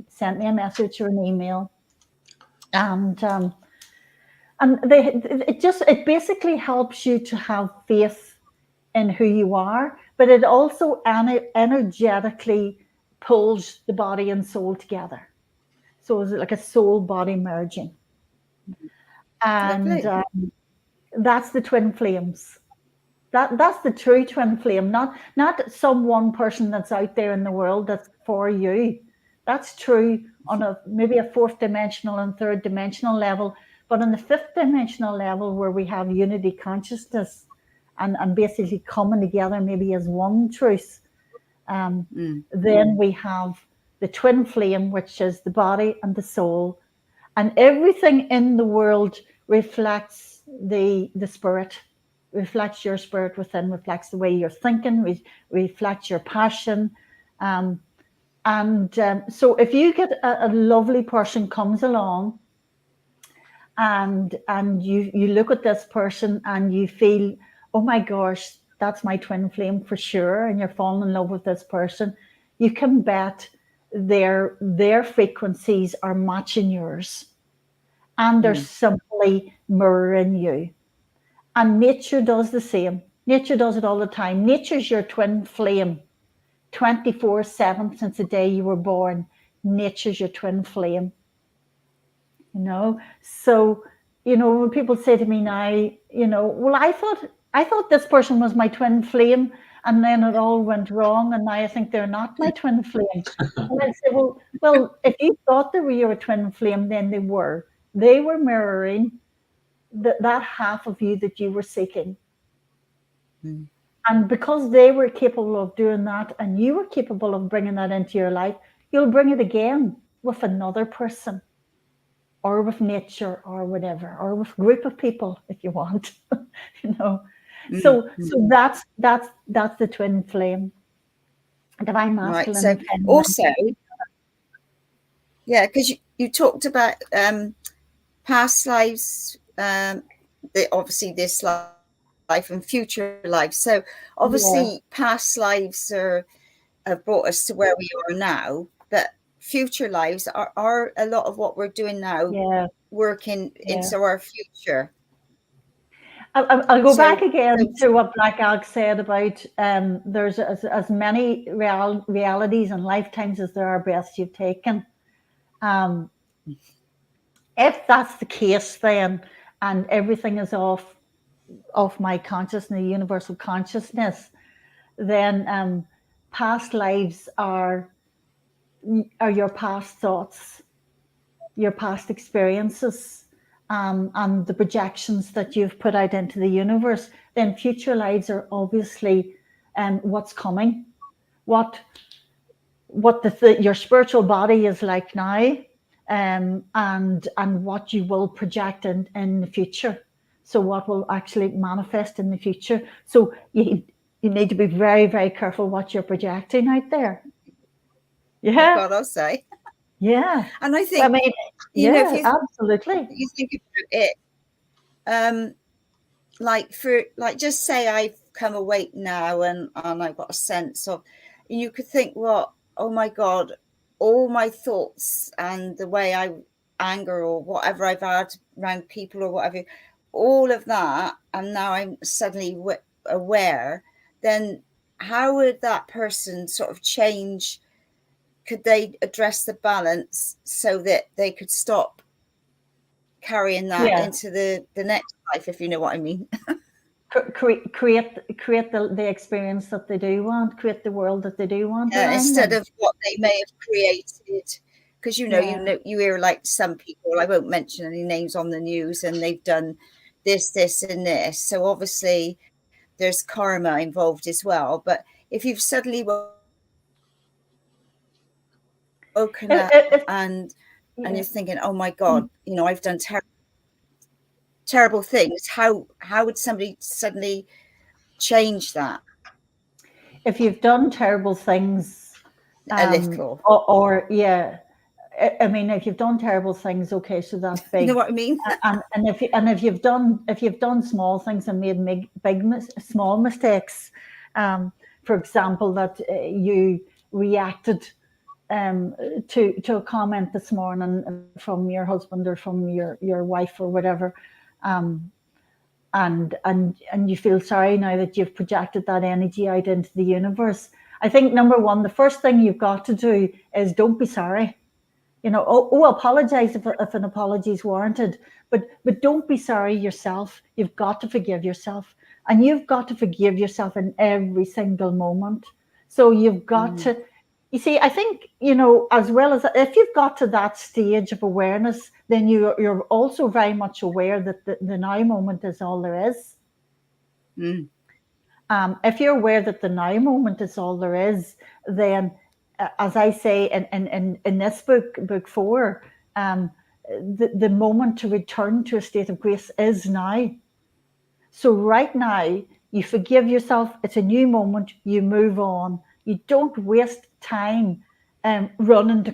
send me a message or an email, and it basically helps you to have faith in who you are, but it also energetically pulls the body and soul together. So it's like a soul body merging, and that's the twin flames. That's the true twin flame, not some one person that's out there in the world that's for you. That's true on maybe a fourth dimensional and third dimensional level, but on the fifth dimensional level, where we have unity consciousness and basically coming together maybe as one truth, then we have the twin flame, which is the body and the soul, and everything in the world reflects the spirit, reflects your spirit within, reflects the way you're thinking, reflects your passion. So if you get a lovely person comes along and you look at this person and you feel, oh my gosh, that's my twin flame for sure, and you're falling in love with this person, you can bet their frequencies are matching yours, and they're simply mirroring you. And nature does the same. Nature does it all the time. Nature's your twin flame 24/7 since the day you were born. Nature's your twin flame. So, when people say to me now, well, I thought this person was my twin flame, and then it all went wrong, and now I think they're not my twin flame. And I say, well, if you thought they were your twin flame, then they were mirroring that half of you that you were seeking. And because they were capable of doing that, and you were capable of bringing that into your life, you'll bring it again with another person, or with nature, or whatever, or with a group of people if you want. So that's the twin flame, divine masculine. Right. So also, because you talked about past lives, obviously this life and future life. So obviously past lives have brought us to where we are now, but future lives are a lot of what we're doing now, working into our future. I'll go back again to what Black Elk said about there's as many realities and lifetimes as there are breaths you've taken. If that's the case, then, and everything is off my consciousness, the universal consciousness, then past lives are your past thoughts, your past experiences, and the projections that you've put out into the universe. Then future lives are obviously what's coming, what your spiritual body is like now, and what you will project in the future. So what will actually manifest in the future. So you need to be very, very careful what you're projecting out there. Yeah. God, I'll say. Yeah. And I think, if you absolutely. You think about it, just say I've come awake now and I've got a sense of, you could think, well, oh my God, all my thoughts and the way I anger or whatever I've had around people or whatever, all of that, and now I'm suddenly aware, then how would that person sort of change? Could they address the balance so that they could stop carrying that into the next life, if you know what I mean? create the experience that they do want, create the world that they do want. Instead of what they may have created. Because you hear like some people, I won't mention any names on the news, and they've done this, and this. So obviously there's karma involved as well. But if you've suddenly woken up and you're thinking, oh my God, I've done terrible things. How would somebody suddenly change that? If you've done terrible things, a little, I mean, if you've done terrible things, okay, so that's big. You know what I mean? and if you've done small things and made small mistakes, for example, that you reacted to a comment this morning from your husband or from your wife or whatever, and you feel sorry now that you've projected that energy out into the universe. I think number one, the first thing you've got to do is don't be sorry. Apologize if an apology is warranted, but don't be sorry yourself. You've got to forgive yourself, and you've got to forgive yourself in every single moment. So you've got to, you see, I think, as well as if you've got to that stage of awareness, then you're also very much aware that the now moment is all there is. If you're aware that the now moment is all there is, then, as I say in this book 4, the moment to return to a state of grace is now. So right now, you forgive yourself. It's a new moment. You move on. You don't waste time running to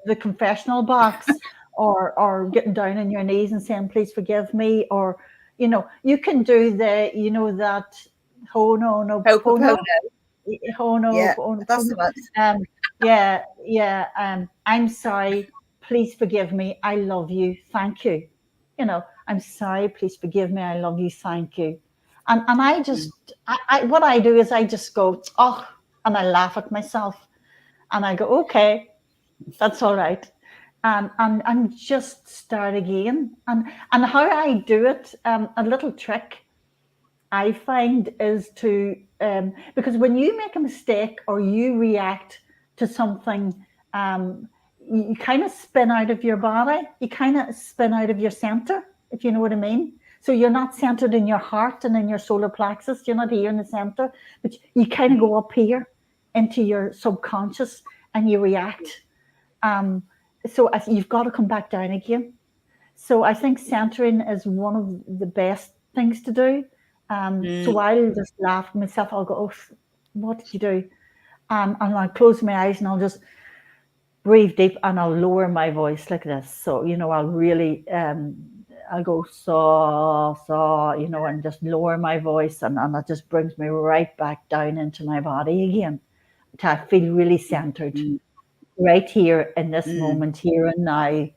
the confessional box, or getting down on your knees and saying, "Please forgive me," or you can do that. Oh no, that's the one. I'm sorry, please forgive me, I love you, thank you. I'm sorry, please forgive me, I love you, thank you. And I just, what I do is I just go, oh, and I laugh at myself, and I go, okay, that's all right. And just start again. And how I do it, a little trick I find is to, because when you make a mistake or you react to something, you kind of spin out of your body. You kind of spin out of your center, if you know what I mean. So you're not centered in your heart and in your solar plexus. You're not here in the center, but you kind of go up here into your subconscious and you react. So you've got to come back down again. So I think centering is one of the best things to do. So I'll just laugh at myself. I'll go, oh, what did you do? And I'll close my eyes and I'll just breathe deep and I'll lower my voice like this. So, I'll really, I'll go, so, and just lower my voice. And that just brings me right back down into my body again. I feel really centered right here in this moment, here and now.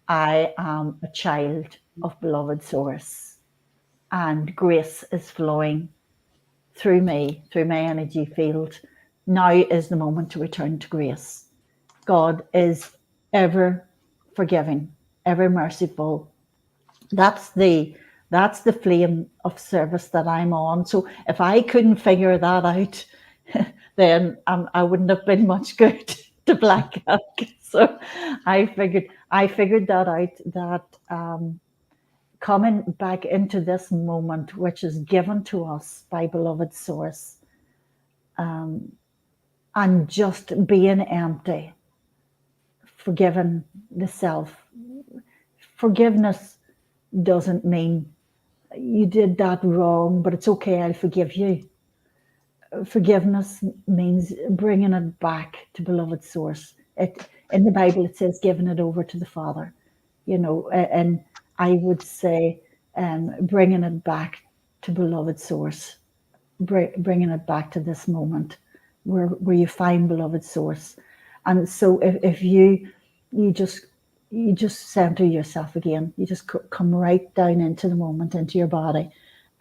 I am a child of beloved source. And grace is flowing through me, through my energy field. Now is the moment to return to grace. God is ever forgiving, ever merciful. That's the flame of service that I'm on. So if I couldn't figure that out, then I wouldn't have been much good to Black Elk. So I figured that out, that coming back into this moment, which is given to us by beloved source, and just being empty, forgiving the self. Forgiveness doesn't mean you did that wrong, but it's okay, I'll forgive you. Forgiveness means bringing it back to beloved source. In the Bible, it says giving it over to the Father, and I would say bringing it back to beloved source, bringing it back to this moment where you find beloved source. And so if you just center yourself again, you just come right down into the moment, into your body,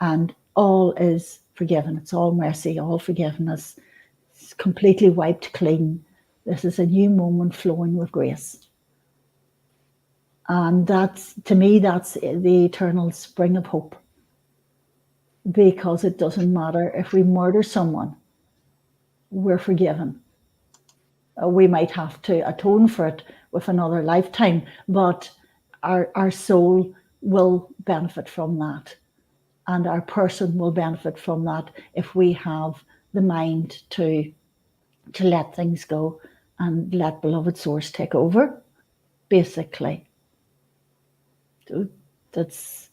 and all is forgiven. It's all mercy, all forgiveness. It's completely wiped clean. This is a new moment flowing with grace. And that's, to me, that's the eternal spring of hope. Because it doesn't matter if we murder someone, we're forgiven. We might have to atone for it with another lifetime, but our soul will benefit from that. And our person will benefit from that if we have the mind to let things go and let beloved source take over, basically. That's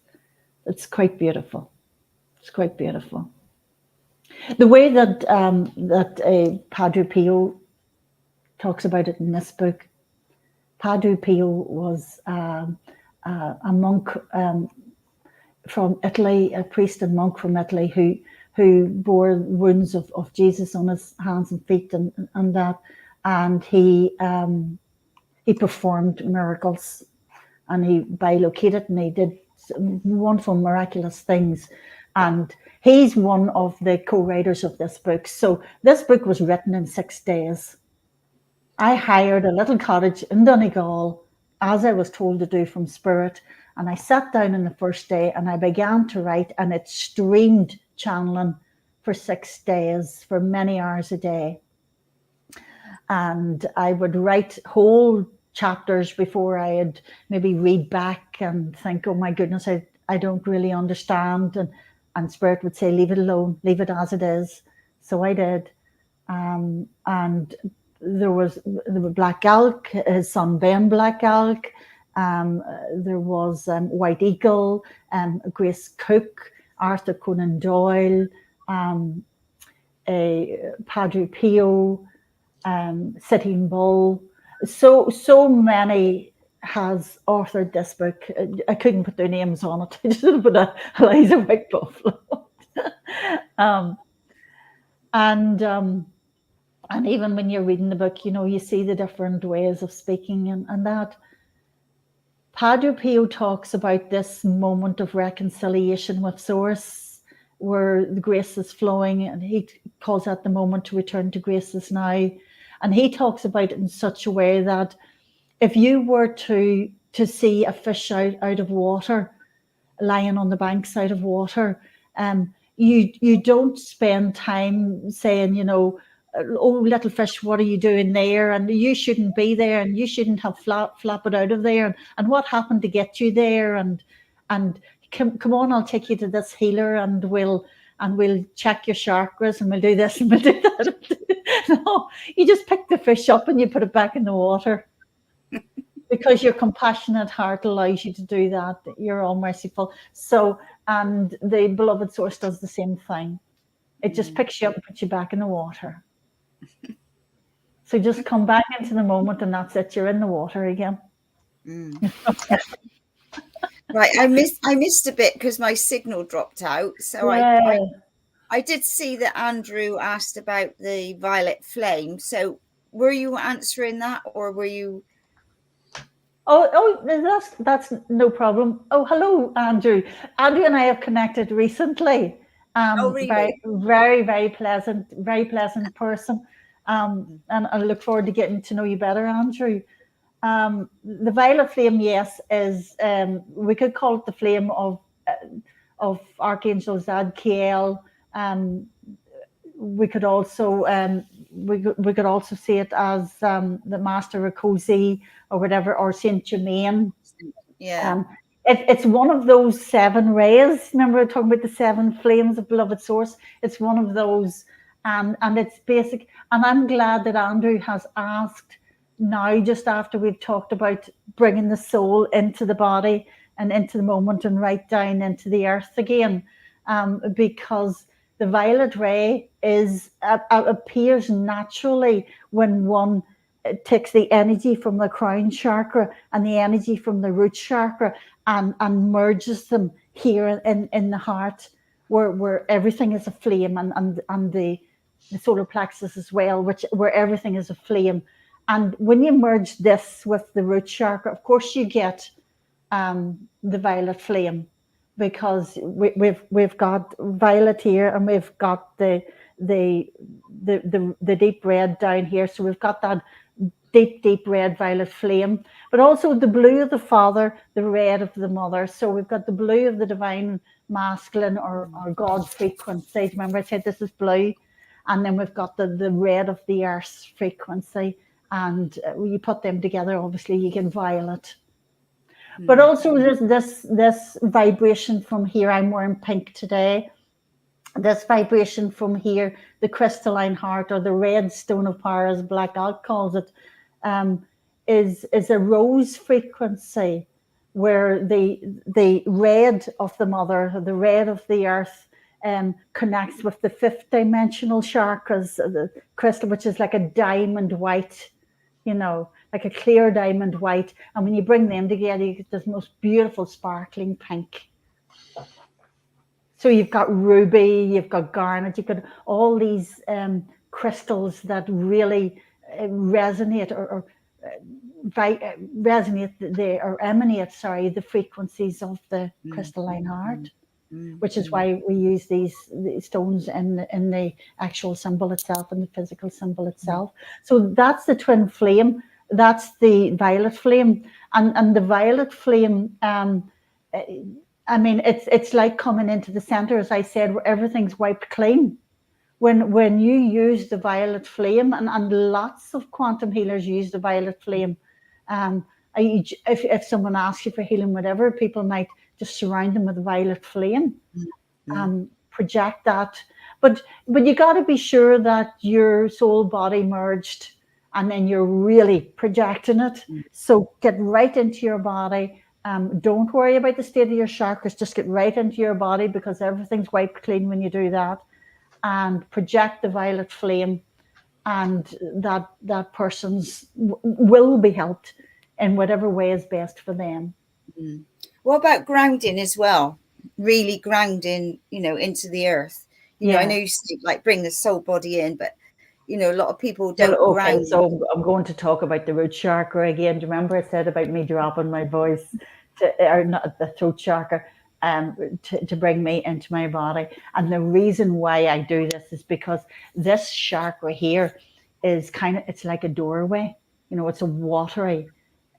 quite beautiful. It's quite beautiful. The way that Padre Pio talks about it in this book, Padre Pio was a monk from Italy, a priest and monk from Italy who who bore wounds of Jesus on his hands and feet and that, and he performed miracles, and he bilocated, and he did some wonderful miraculous things, and he's one of the co-writers of this book. So this book was written in 6 days. I hired a little cottage in Donegal, as I was told to do from Spirit, and I sat down on the first day and I began to write, and it streamed channeling for 6 days, for many hours a day. And I would write whole chapters before I'd maybe read back and think, oh my goodness, I don't really understand. And Spirit would say, leave it alone, leave it as it is. So I did. And there was Black Elk, his son Ben Black Elk. There was White Eagle, Grace Cook, Arthur Conan Doyle, Padre Pio, Sitting Bull. So many has authored this book. I couldn't put their names on it. I just put Eliza White Buffalo. And even when you're reading the book, you know, you see the different ways of speaking and that. Padre Pio talks about this moment of reconciliation with Source, where the grace is flowing, and he calls that the moment to return to graces now. And he talks about it in such a way that if you were to see a fish out of water, lying on the banks out of water, you don't spend time saying, you know, oh, little fish, what are you doing there? And you shouldn't be there, and you shouldn't have flap it out of there. And what happened to get you there? And come on, I'll take you to this healer, and we'll check your chakras, and we'll do this and we'll do that. No, you just pick the fish up and you put it back in the water. Because your compassionate heart allows you to do that. You're all merciful. So, and the beloved Source does the same thing. It just picks you up and puts you back in the water. So just come back into the moment, and that's it. You're in the water again. Right, I missed a bit because my signal dropped out. So Yeah. I did see that Andrew asked about the violet flame. So were you answering that, or were you? Oh, that's no problem. Oh, hello, Andrew. Andrew and I have connected recently. Oh, really? Very, very pleasant person. And I look forward to getting to know you better, Andrew. The violet flame, yes, is we could call it the flame of Archangel Zadkiel. We could also we could also see it as the Master Rakosi or whatever, or Saint Germain. Yeah. It's one of those 7 rays. Remember, we were talking about the 7 flames of beloved Source. It's one of those, and it's basic. And I'm glad that Andrew has asked now, just after we've talked about bringing the soul into the body and into the moment and right down into the earth again, because the violet ray appears naturally when one takes the energy from the crown chakra and the energy from the root chakra and merges them here in the heart, where everything is a flame, and the solar plexus as well, where everything is a flame. And when you merge this with the root chakra, of course you get the violet flame, because we've got violet here, and we've got the deep red down here. So we've got that deep red violet flame, but also the blue of the Father, the red of the Mother. So we've got the blue of the divine masculine or God frequency. Remember I said this is blue, and then we've got the red of the earth frequency, and when you put them together, obviously you get violet. But also there's this vibration from here. I'm wearing pink today. This vibration from here, the crystalline heart, or the red stone of power, as Black Elk calls it, is a rose frequency, where the red of the Mother, the red of the earth, connects with the 5th dimensional chakras, the crystal, which is like a diamond white, you know, like a clear diamond white. And when you bring them together, you get this most beautiful sparkling pink. So you've got ruby, you've got garnet, you've got all these crystals that really resonate or resonate or emanate, the frequencies of the crystalline heart, which is why we use these stones in the actual symbol itself, in the physical symbol itself. So that's the twin flame. That's the violet flame, and the violet flame. I mean, it's like coming into the center, as I said, where everything's wiped clean. When you use the violet flame, and lots of quantum healers use the violet flame. If someone asks you for healing, whatever, people might just surround them with a violet flame, project that. But you got to be sure that your soul body merged, and then you're really projecting it. So get right into your body. Don't worry about the state of your chakras. Just get right into your body, because everything's wiped clean when you do that. And project the violet flame, and that person's will be helped in whatever way is best for them. What about grounding as well? Really grounding, into the earth. I know you say, like, bring the soul body in, but a lot of people don't ground. So I'm going to talk about the root chakra again. Do you remember I said about me dropping my voice, or not the throat chakra, to bring me into my body? And the reason why I do this is because this chakra here is it's like a doorway. It's a watery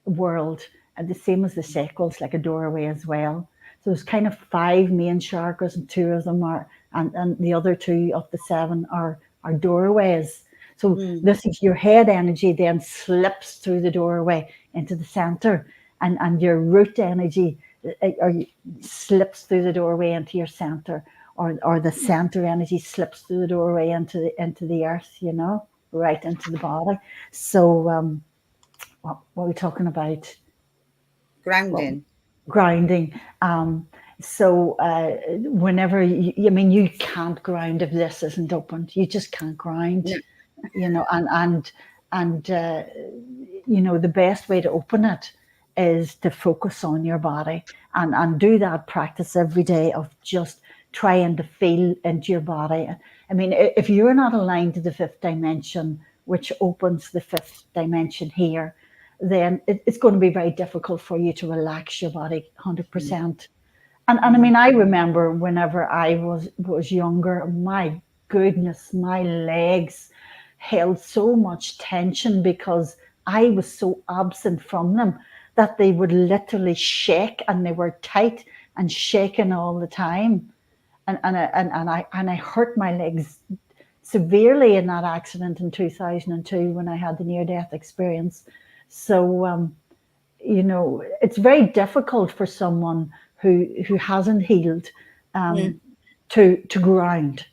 world, and the same as the sacral, it's like a doorway as well. So there's kind of 5 main chakras, and 2 of them are, and the other 2 of the 7 are doorways. So this is your head energy then slips through the doorway into the center, and your root energy slips through the doorway into your center, or the center energy slips through the doorway into the earth, right into the body. So what are we talking about? Grounding. Grounding. So whenever you can't ground if this isn't opened. You just can't ground. And the best way to open it is to focus on your body, and do that practice every day of just trying to feel into your body. I mean, if you're not aligned to the 5th dimension, which opens the 5th dimension here, then it's going to be very difficult for you to relax your body 100%. And I mean, I remember whenever I was younger, my goodness, my legs held so much tension because I was so absent from them that they would literally shake, and they were tight and shaking all the time. And I hurt my legs severely in that accident in 2002 when I had the near-death experience. So, it's very difficult for someone who hasn't healed to ground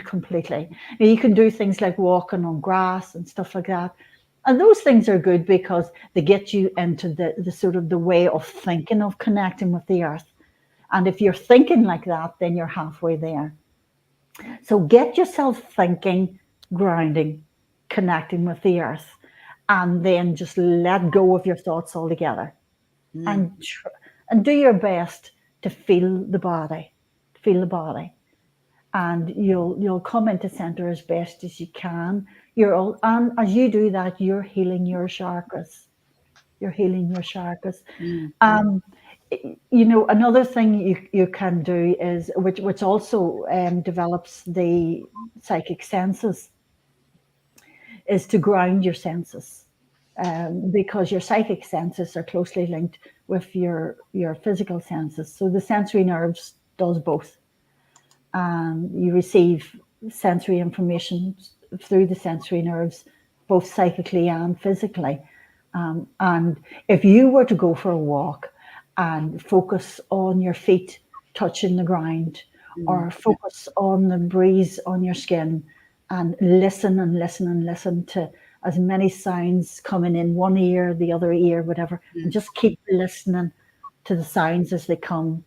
completely. Now, you can do things like walking on grass and stuff like that. And those things are good because they get you into the sort of the way of thinking of connecting with the earth. And if you're thinking like that, then you're halfway there. So get yourself thinking, grounding, connecting with the earth, and then just let go of your thoughts altogether. And do your best to feel the body. And you'll come into center as best as you can. And as you do that, you're healing your chakras. Another thing you can do is, which also develops the psychic senses, is to ground your senses, because your psychic senses are closely linked with your physical senses. So the sensory nerves does both. You receive sensory information through the sensory nerves, both psychically and physically. And if you were to go for a walk and focus on your feet touching the ground, or focus on the breeze on your skin, and listen to as many sounds coming in one ear, the other ear, whatever, and just keep listening to the sounds as they come,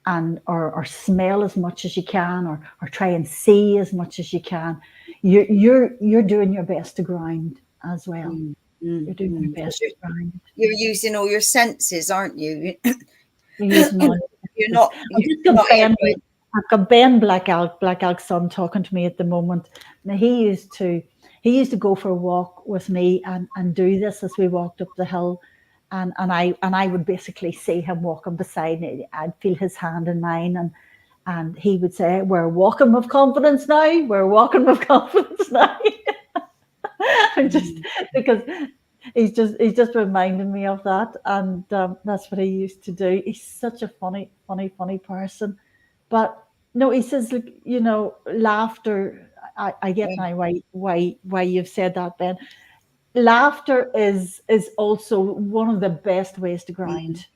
and or smell as much as you can, or try and see as much as you can. You're doing your best to ground as well. You're doing your best to ground. You're using all your senses, aren't you? You're using all. You're not. I've got Ben Black Elk's son talking to me at the moment. Now he used to go for a walk with me and do this as we walked up the hill, and I would basically see him walking beside me. I'd feel his hand in mine, and he would say, "We're walking with confidence now. We're walking with confidence now." Just because he's just reminding me of that, and that's what he used to do. He's such a funny person. But no, he says, like, laughter. I get now why you've said that, Ben. Laughter is also one of the best ways to grind.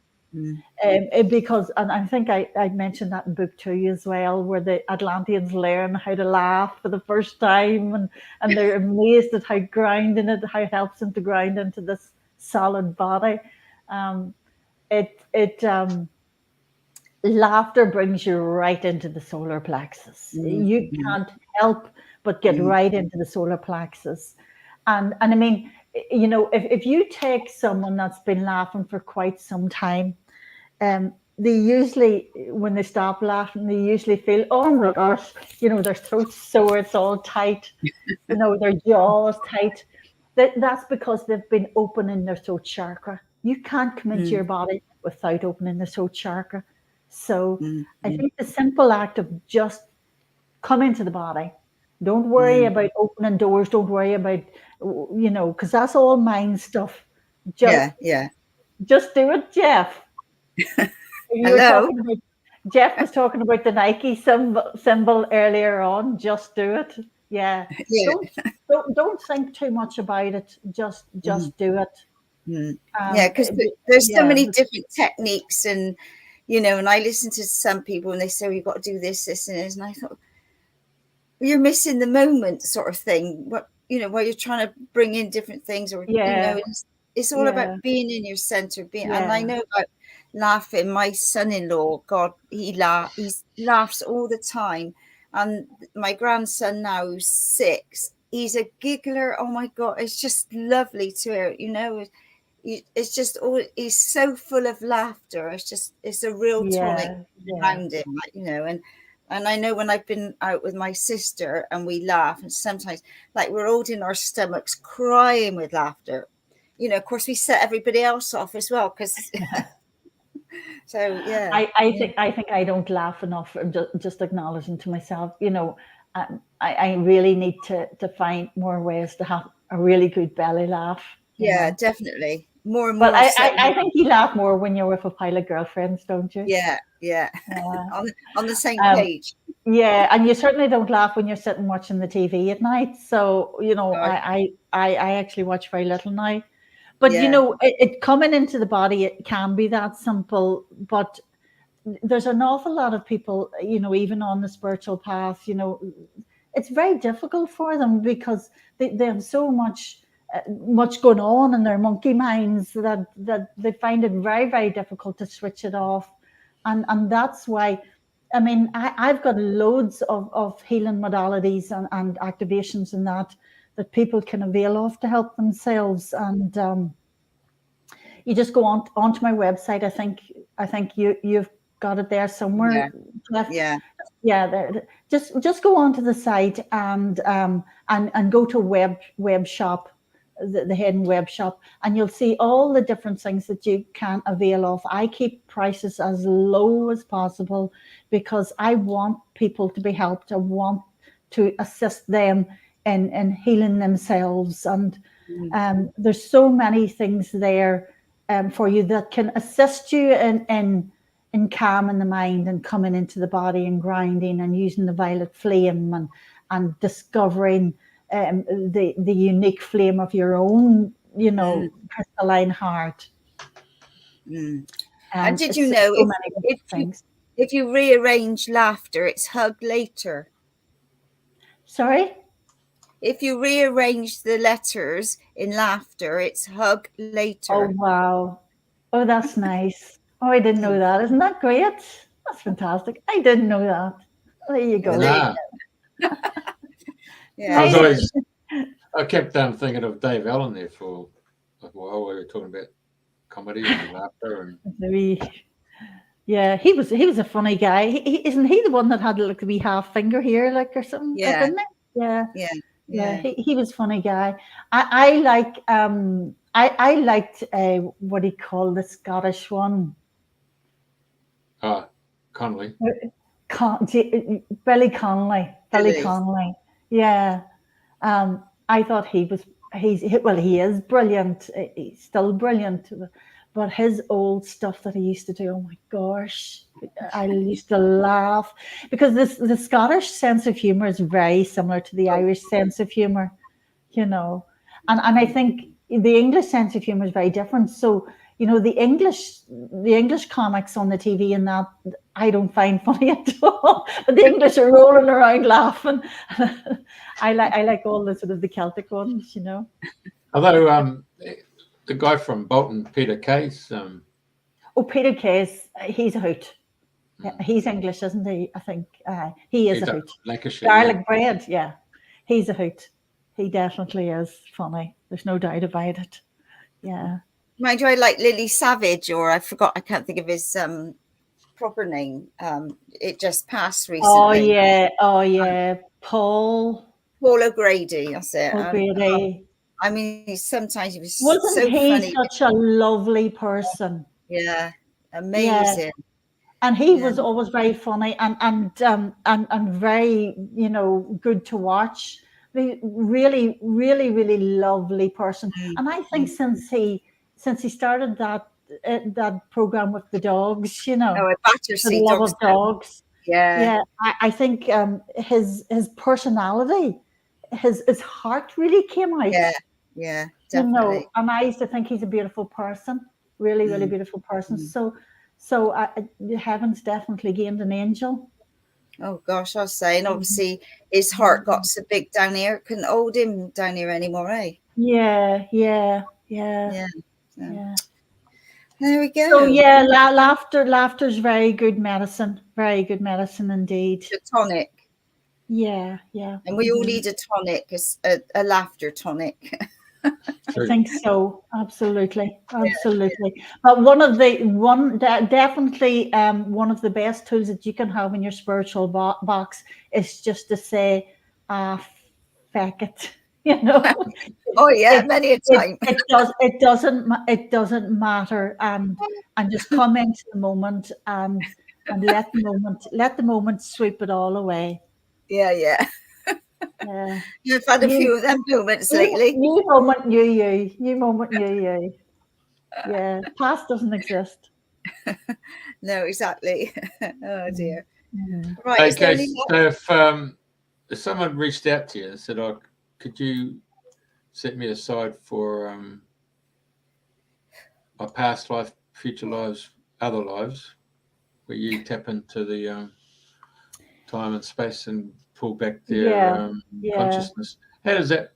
Because, and I think I mentioned that in book 2 as well, where the Atlanteans learn how to laugh for the first time, and they're amazed at how it helps them to grind into this solid body. Laughter brings you right into the solar plexus. You can't help but get right into the solar plexus. And I mean, if you take someone that's been laughing for quite some time, they usually, when they stop laughing, they usually feel, oh my gosh, their throat's sore, it's all tight, their jaw is tight. That's because they've been opening their throat chakra. You can't come into your body without opening the throat chakra. So I think the simple act of just come into the body. Don't worry about opening doors. Don't worry about, because that's all mind stuff. Just do it, Jeff. Hello. Jeff was talking about the Nike symbol earlier on. Just do it. Yeah. Don't think too much about it. Just do it. Because there's so many different techniques, and and I listen to some people and they say, you've got to do this, and this, and I thought, well, you're missing the moment, sort of thing. What while you're trying to bring in different things, or it's all about being in your center. And I know about laughing. My son-in-law, God, he laughs all the time, and my grandson now, who's 6, he's a giggler. Oh my God, it's just lovely to hear. It's just he's so full of laughter. It's a real tonic around him, and I know when I've been out with my sister and we laugh, and sometimes like we're holding our stomachs crying with laughter. Of course we set everybody else off as well, because so I think I don't laugh enough. I'm just acknowledging to myself, I really need to find more ways to have a really good belly laugh. Definitely. More and but more. I think you laugh more when you're with a pile of girlfriends, don't you? Yeah. On the same page. Yeah, and you certainly don't laugh when you're sitting watching the TV at night. So I actually watch very little now. But it coming into the body, it can be that simple. But there's an awful lot of people, even on the spiritual path, it's very difficult for them because they have so much going on in their monkey minds that they find it very, very difficult to switch it off. And that's why, I mean, I've got loads of healing modalities and activations and that people can avail of to help themselves. And you just go onto my website. I think you've got it there somewhere. Yeah. Just go onto the site and go to web shop, the hidden web shop, and you'll see all the different things that you can avail of. I keep prices as low as possible because I want people to be helped. I want to assist them in healing themselves, and there's so many things there for you that can assist you in calming the mind and coming into the body and grinding and using the violet flame and discovering the unique flame of your own, crystalline heart. And did you know if you rearrange laughter, it's hug later? Sorry? If you rearrange the letters in laughter, it's hug later. Oh, wow. Oh, that's nice. Oh, I didn't know that. Isn't that great? That's fantastic. I didn't know that. There you go. I kept thinking of Dave Allen there for a while. We were talking about comedy and laughter, and Yeah, he was a funny guy. Isn't he the one that had like a wee half finger here, like or something? Yeah. Like, isn't it? Yeah. Yeah. Yeah, he was a funny guy. I like I liked what he called the Scottish one. Connolly. Billy Connolly. Billy Billy. Connolly. Yeah. I thought he is brilliant. He's still brilliant. But his old stuff that he used to do, oh my gosh, I used to laugh because the Scottish sense of humor is very similar to the Irish sense of humor, and I think the English sense of humor is very different. So the English comics on the TV and that I don't find funny at all, but the English are rolling around laughing. I like all the sort of the Celtic ones, Although the guy from Bolton, Peter Case. Peter Case, he's a hoot. He's English, isn't he? I think he is a hoot. Lancashire, garlic bread, yeah. He's a hoot. He definitely is funny. There's no doubt about it. Yeah. Mind you, I like Lily Savage, or I can't think of his proper name. It just passed recently. Oh yeah. Paul O'Grady, that's it. O'Grady. I mean, sometimes he was Wasn't so he funny. such a lovely person? Yeah, amazing. Yeah. And he was always very funny and very, good to watch. Really, really, really lovely person. And I think since he started that program with the dogs, Battersea the love dogs. of dogs. Yeah. I think his personality, his heart really came out. Yeah, definitely. And I used to think he's a beautiful person, really, really beautiful person. So the heavens definitely gained an angel. Oh gosh, I was saying, obviously his heart got so big down here, couldn't hold him down here anymore, eh? Yeah. There we go. So yeah, laughter's very good medicine indeed. A tonic. Yeah. And we all need a tonic, a laughter tonic. I think so. Absolutely. But definitely one of the best tools that you can have in your spiritual box is just to say, feck it. Oh yeah, many a time. It doesn't matter, and just come into the moment and let the moment sweep it all away. Yeah. You've had a few of them moments lately. New moment, you. Yeah, past doesn't exist. No, exactly. Oh dear. Right. Okay, so if someone reached out to you and said, "Oh, could you set me aside for my past life, future lives, other lives, where you tap into the time and space and pull back their consciousness." How does that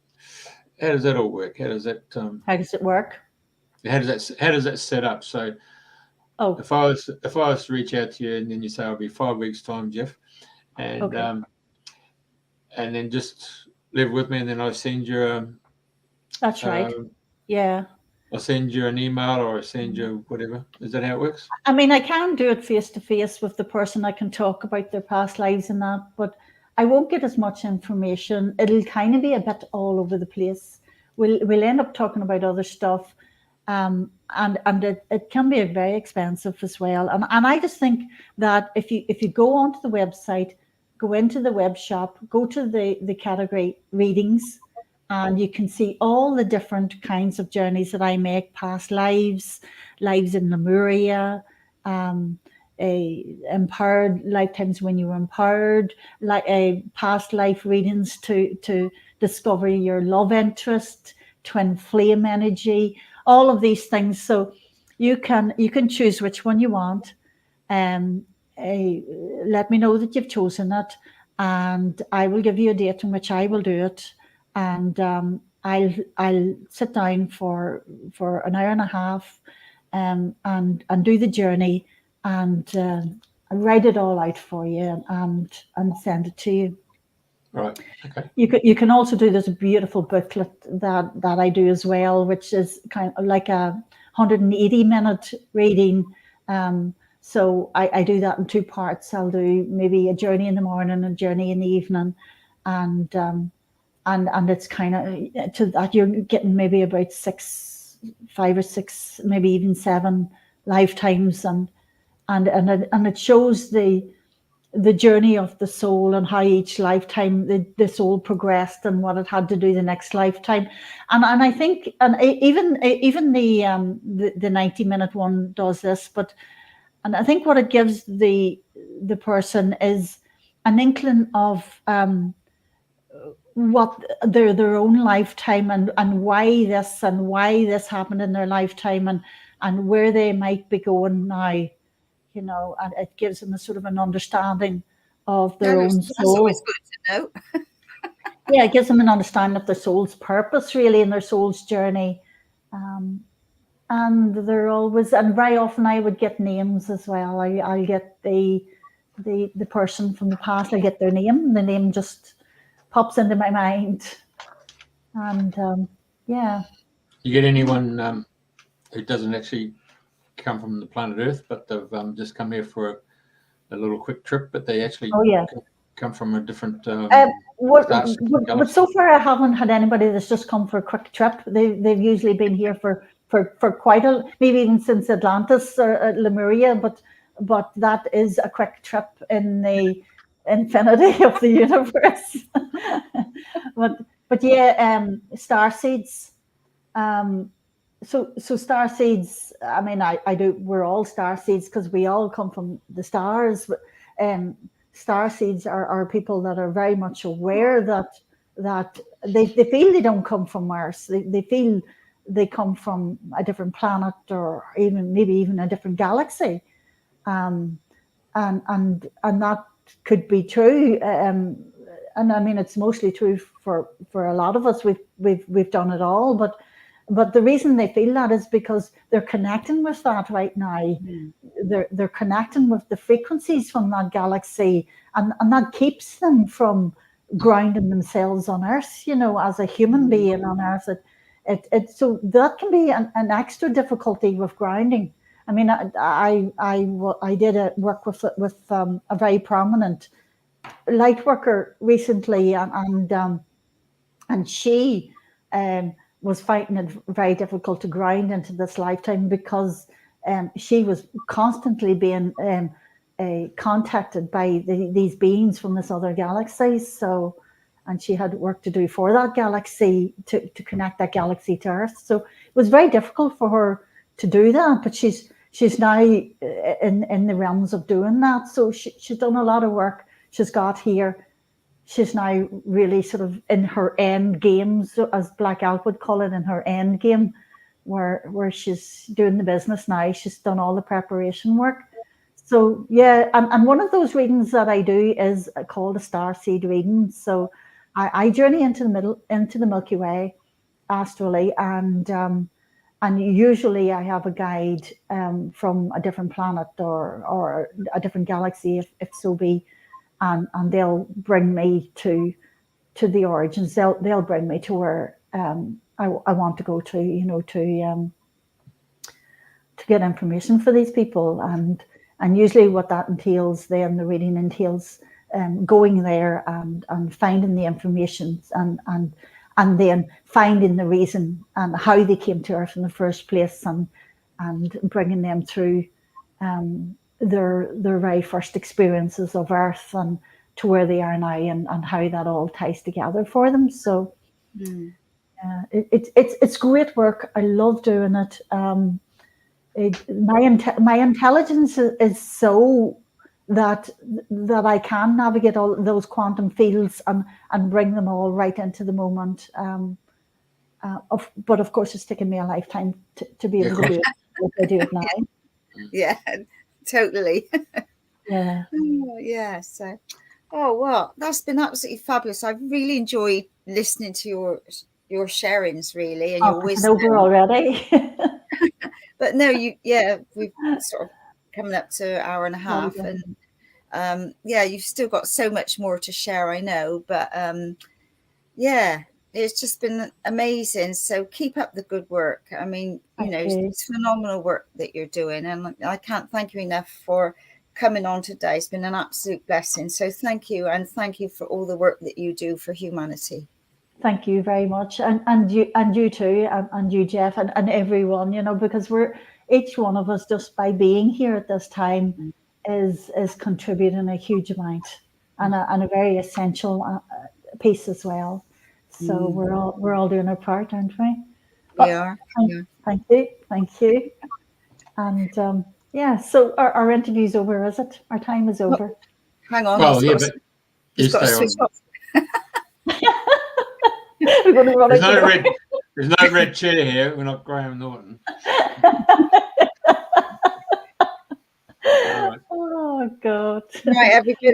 all work? How does it work? How does that set up? So if I was to reach out to you and then you say, "I'll be 5 weeks time, Jeff," and and then just live with me, and then I send you that's right. Yeah. I'll send you an email or I'll send you whatever. Is that how it works? I mean, I can do it face to face with the person. I can talk about their past lives and that, but I won't get as much information. It'll kind of be a bit all over the place. We'll end up talking about other stuff, and it can be very expensive as well. And I just think that if you go onto the website, go into the web shop, go to the category readings, and you can see all the different kinds of journeys that I make: past lives in Lemuria, empowered lifetimes when you were empowered, like past life readings to discover your love interest, twin flame energy, all of these things. So you can choose which one you want. Let me know that you've chosen it, and I will give you a date in which I will do it. And I'll sit down for an hour and a half, and do the journey, and write it all out for you, and send it to you. Right. Okay. You can also do this beautiful booklet that I do as well, which is kind of like a 180-minute reading, So I do that in two parts. I'll do maybe a journey in the morning and a journey in the evening, and it's kind of to that you're getting maybe about 5 or 6, maybe even 7 lifetimes, and it shows the journey of the soul and how each lifetime the soul progressed and what it had to do the next lifetime. And I think, and even the 90-minute one does this, and I think what it gives the person is an inkling of what their own lifetime and why this happened in their lifetime, and where they might be going now. And it gives them a sort of an understanding of their own soul. That's always good to know. Yeah, it gives them an understanding of their soul's purpose, really, and their soul's journey. And they're always, and very often I would get names as well. I'll get the person from the past. I get their name. The name just pops into my mind, and yeah. You get anyone who doesn't actually come from the planet Earth, but they've just come here for a little quick trip, but they actually come from a different but so far I haven't had anybody that's just come for a quick trip. They've usually been here for quite a, maybe even since Atlantis or Lemuria, but that is a quick trip in the infinity of the universe. but yeah, starseeds. So starseeds, I mean, I do, we're all starseeds because we all come from the stars. But starseeds are people that are very much aware that they feel they don't come from Mars. They feel they come from a different planet, or maybe even a different galaxy. And that could be true. And I mean, it's mostly true for a lot of us. We've done it all, but the reason they feel that is because they're connecting with that right now. They're connecting with the frequencies from that galaxy, and that keeps them from grounding themselves on Earth, as a human being on Earth. So that can be an extra difficulty with grounding. I mean, I did work with a very prominent light worker recently, and she was finding it very difficult to ground into this lifetime because she was constantly being contacted by these beings from this other galaxy. So, and she had work to do for that galaxy to connect that galaxy to Earth. So it was very difficult for her to do that, but she's now in the realms of doing that. So she's done a lot of work. She's got here. She's now really sort of in her end game, so as Black Elk would call it, in her end game, where she's doing the business now. She's done all the preparation work. So yeah, and one of those readings that I do is called a starseed reading. So I journey into the Milky Way astrally, and usually I have a guide from a different planet or a different galaxy, if so be. And they'll bring me to the origins. They'll bring me to where I want to go to, to get information for these people. And usually what that entails, then the reading entails going there and finding the information and then finding the reason and how they came to Earth in the first place, and bringing them through their very first experiences of Earth and to where they are now, and how that all ties together for them. So it's great work. I love doing it. My intelligence is so that I can navigate all those quantum fields and bring them all right into the moment. But of course, it's taken me a lifetime to be able to do it like I do it now. Yeah, totally. Yeah. Yeah. So, well, that's been absolutely fabulous. I've really enjoyed listening to your sharings, really, and your wisdom. Over already. But no, we've sort of coming up to an hour and a half, and you've still got so much more to share, I know. But it's just been amazing. So keep up the good work. I mean, it's phenomenal work that you're doing, and I can't thank you enough for coming on today. It's been an absolute blessing. So thank you, and thank you for all the work that you do for humanity. Thank you very much, and you too, and you, Jeff, and everyone. Because each one of us, just by being here at this time, is contributing a huge amount, and a very essential piece as well. So we're all doing our part, aren't we? We are. Thank you. And so our interview's over, is it? Our time is over. Hang on. Well, yeah, but you stay on. We're going to run there's no red chair here. We're not Graham Norton. Oh God. Right, everybody.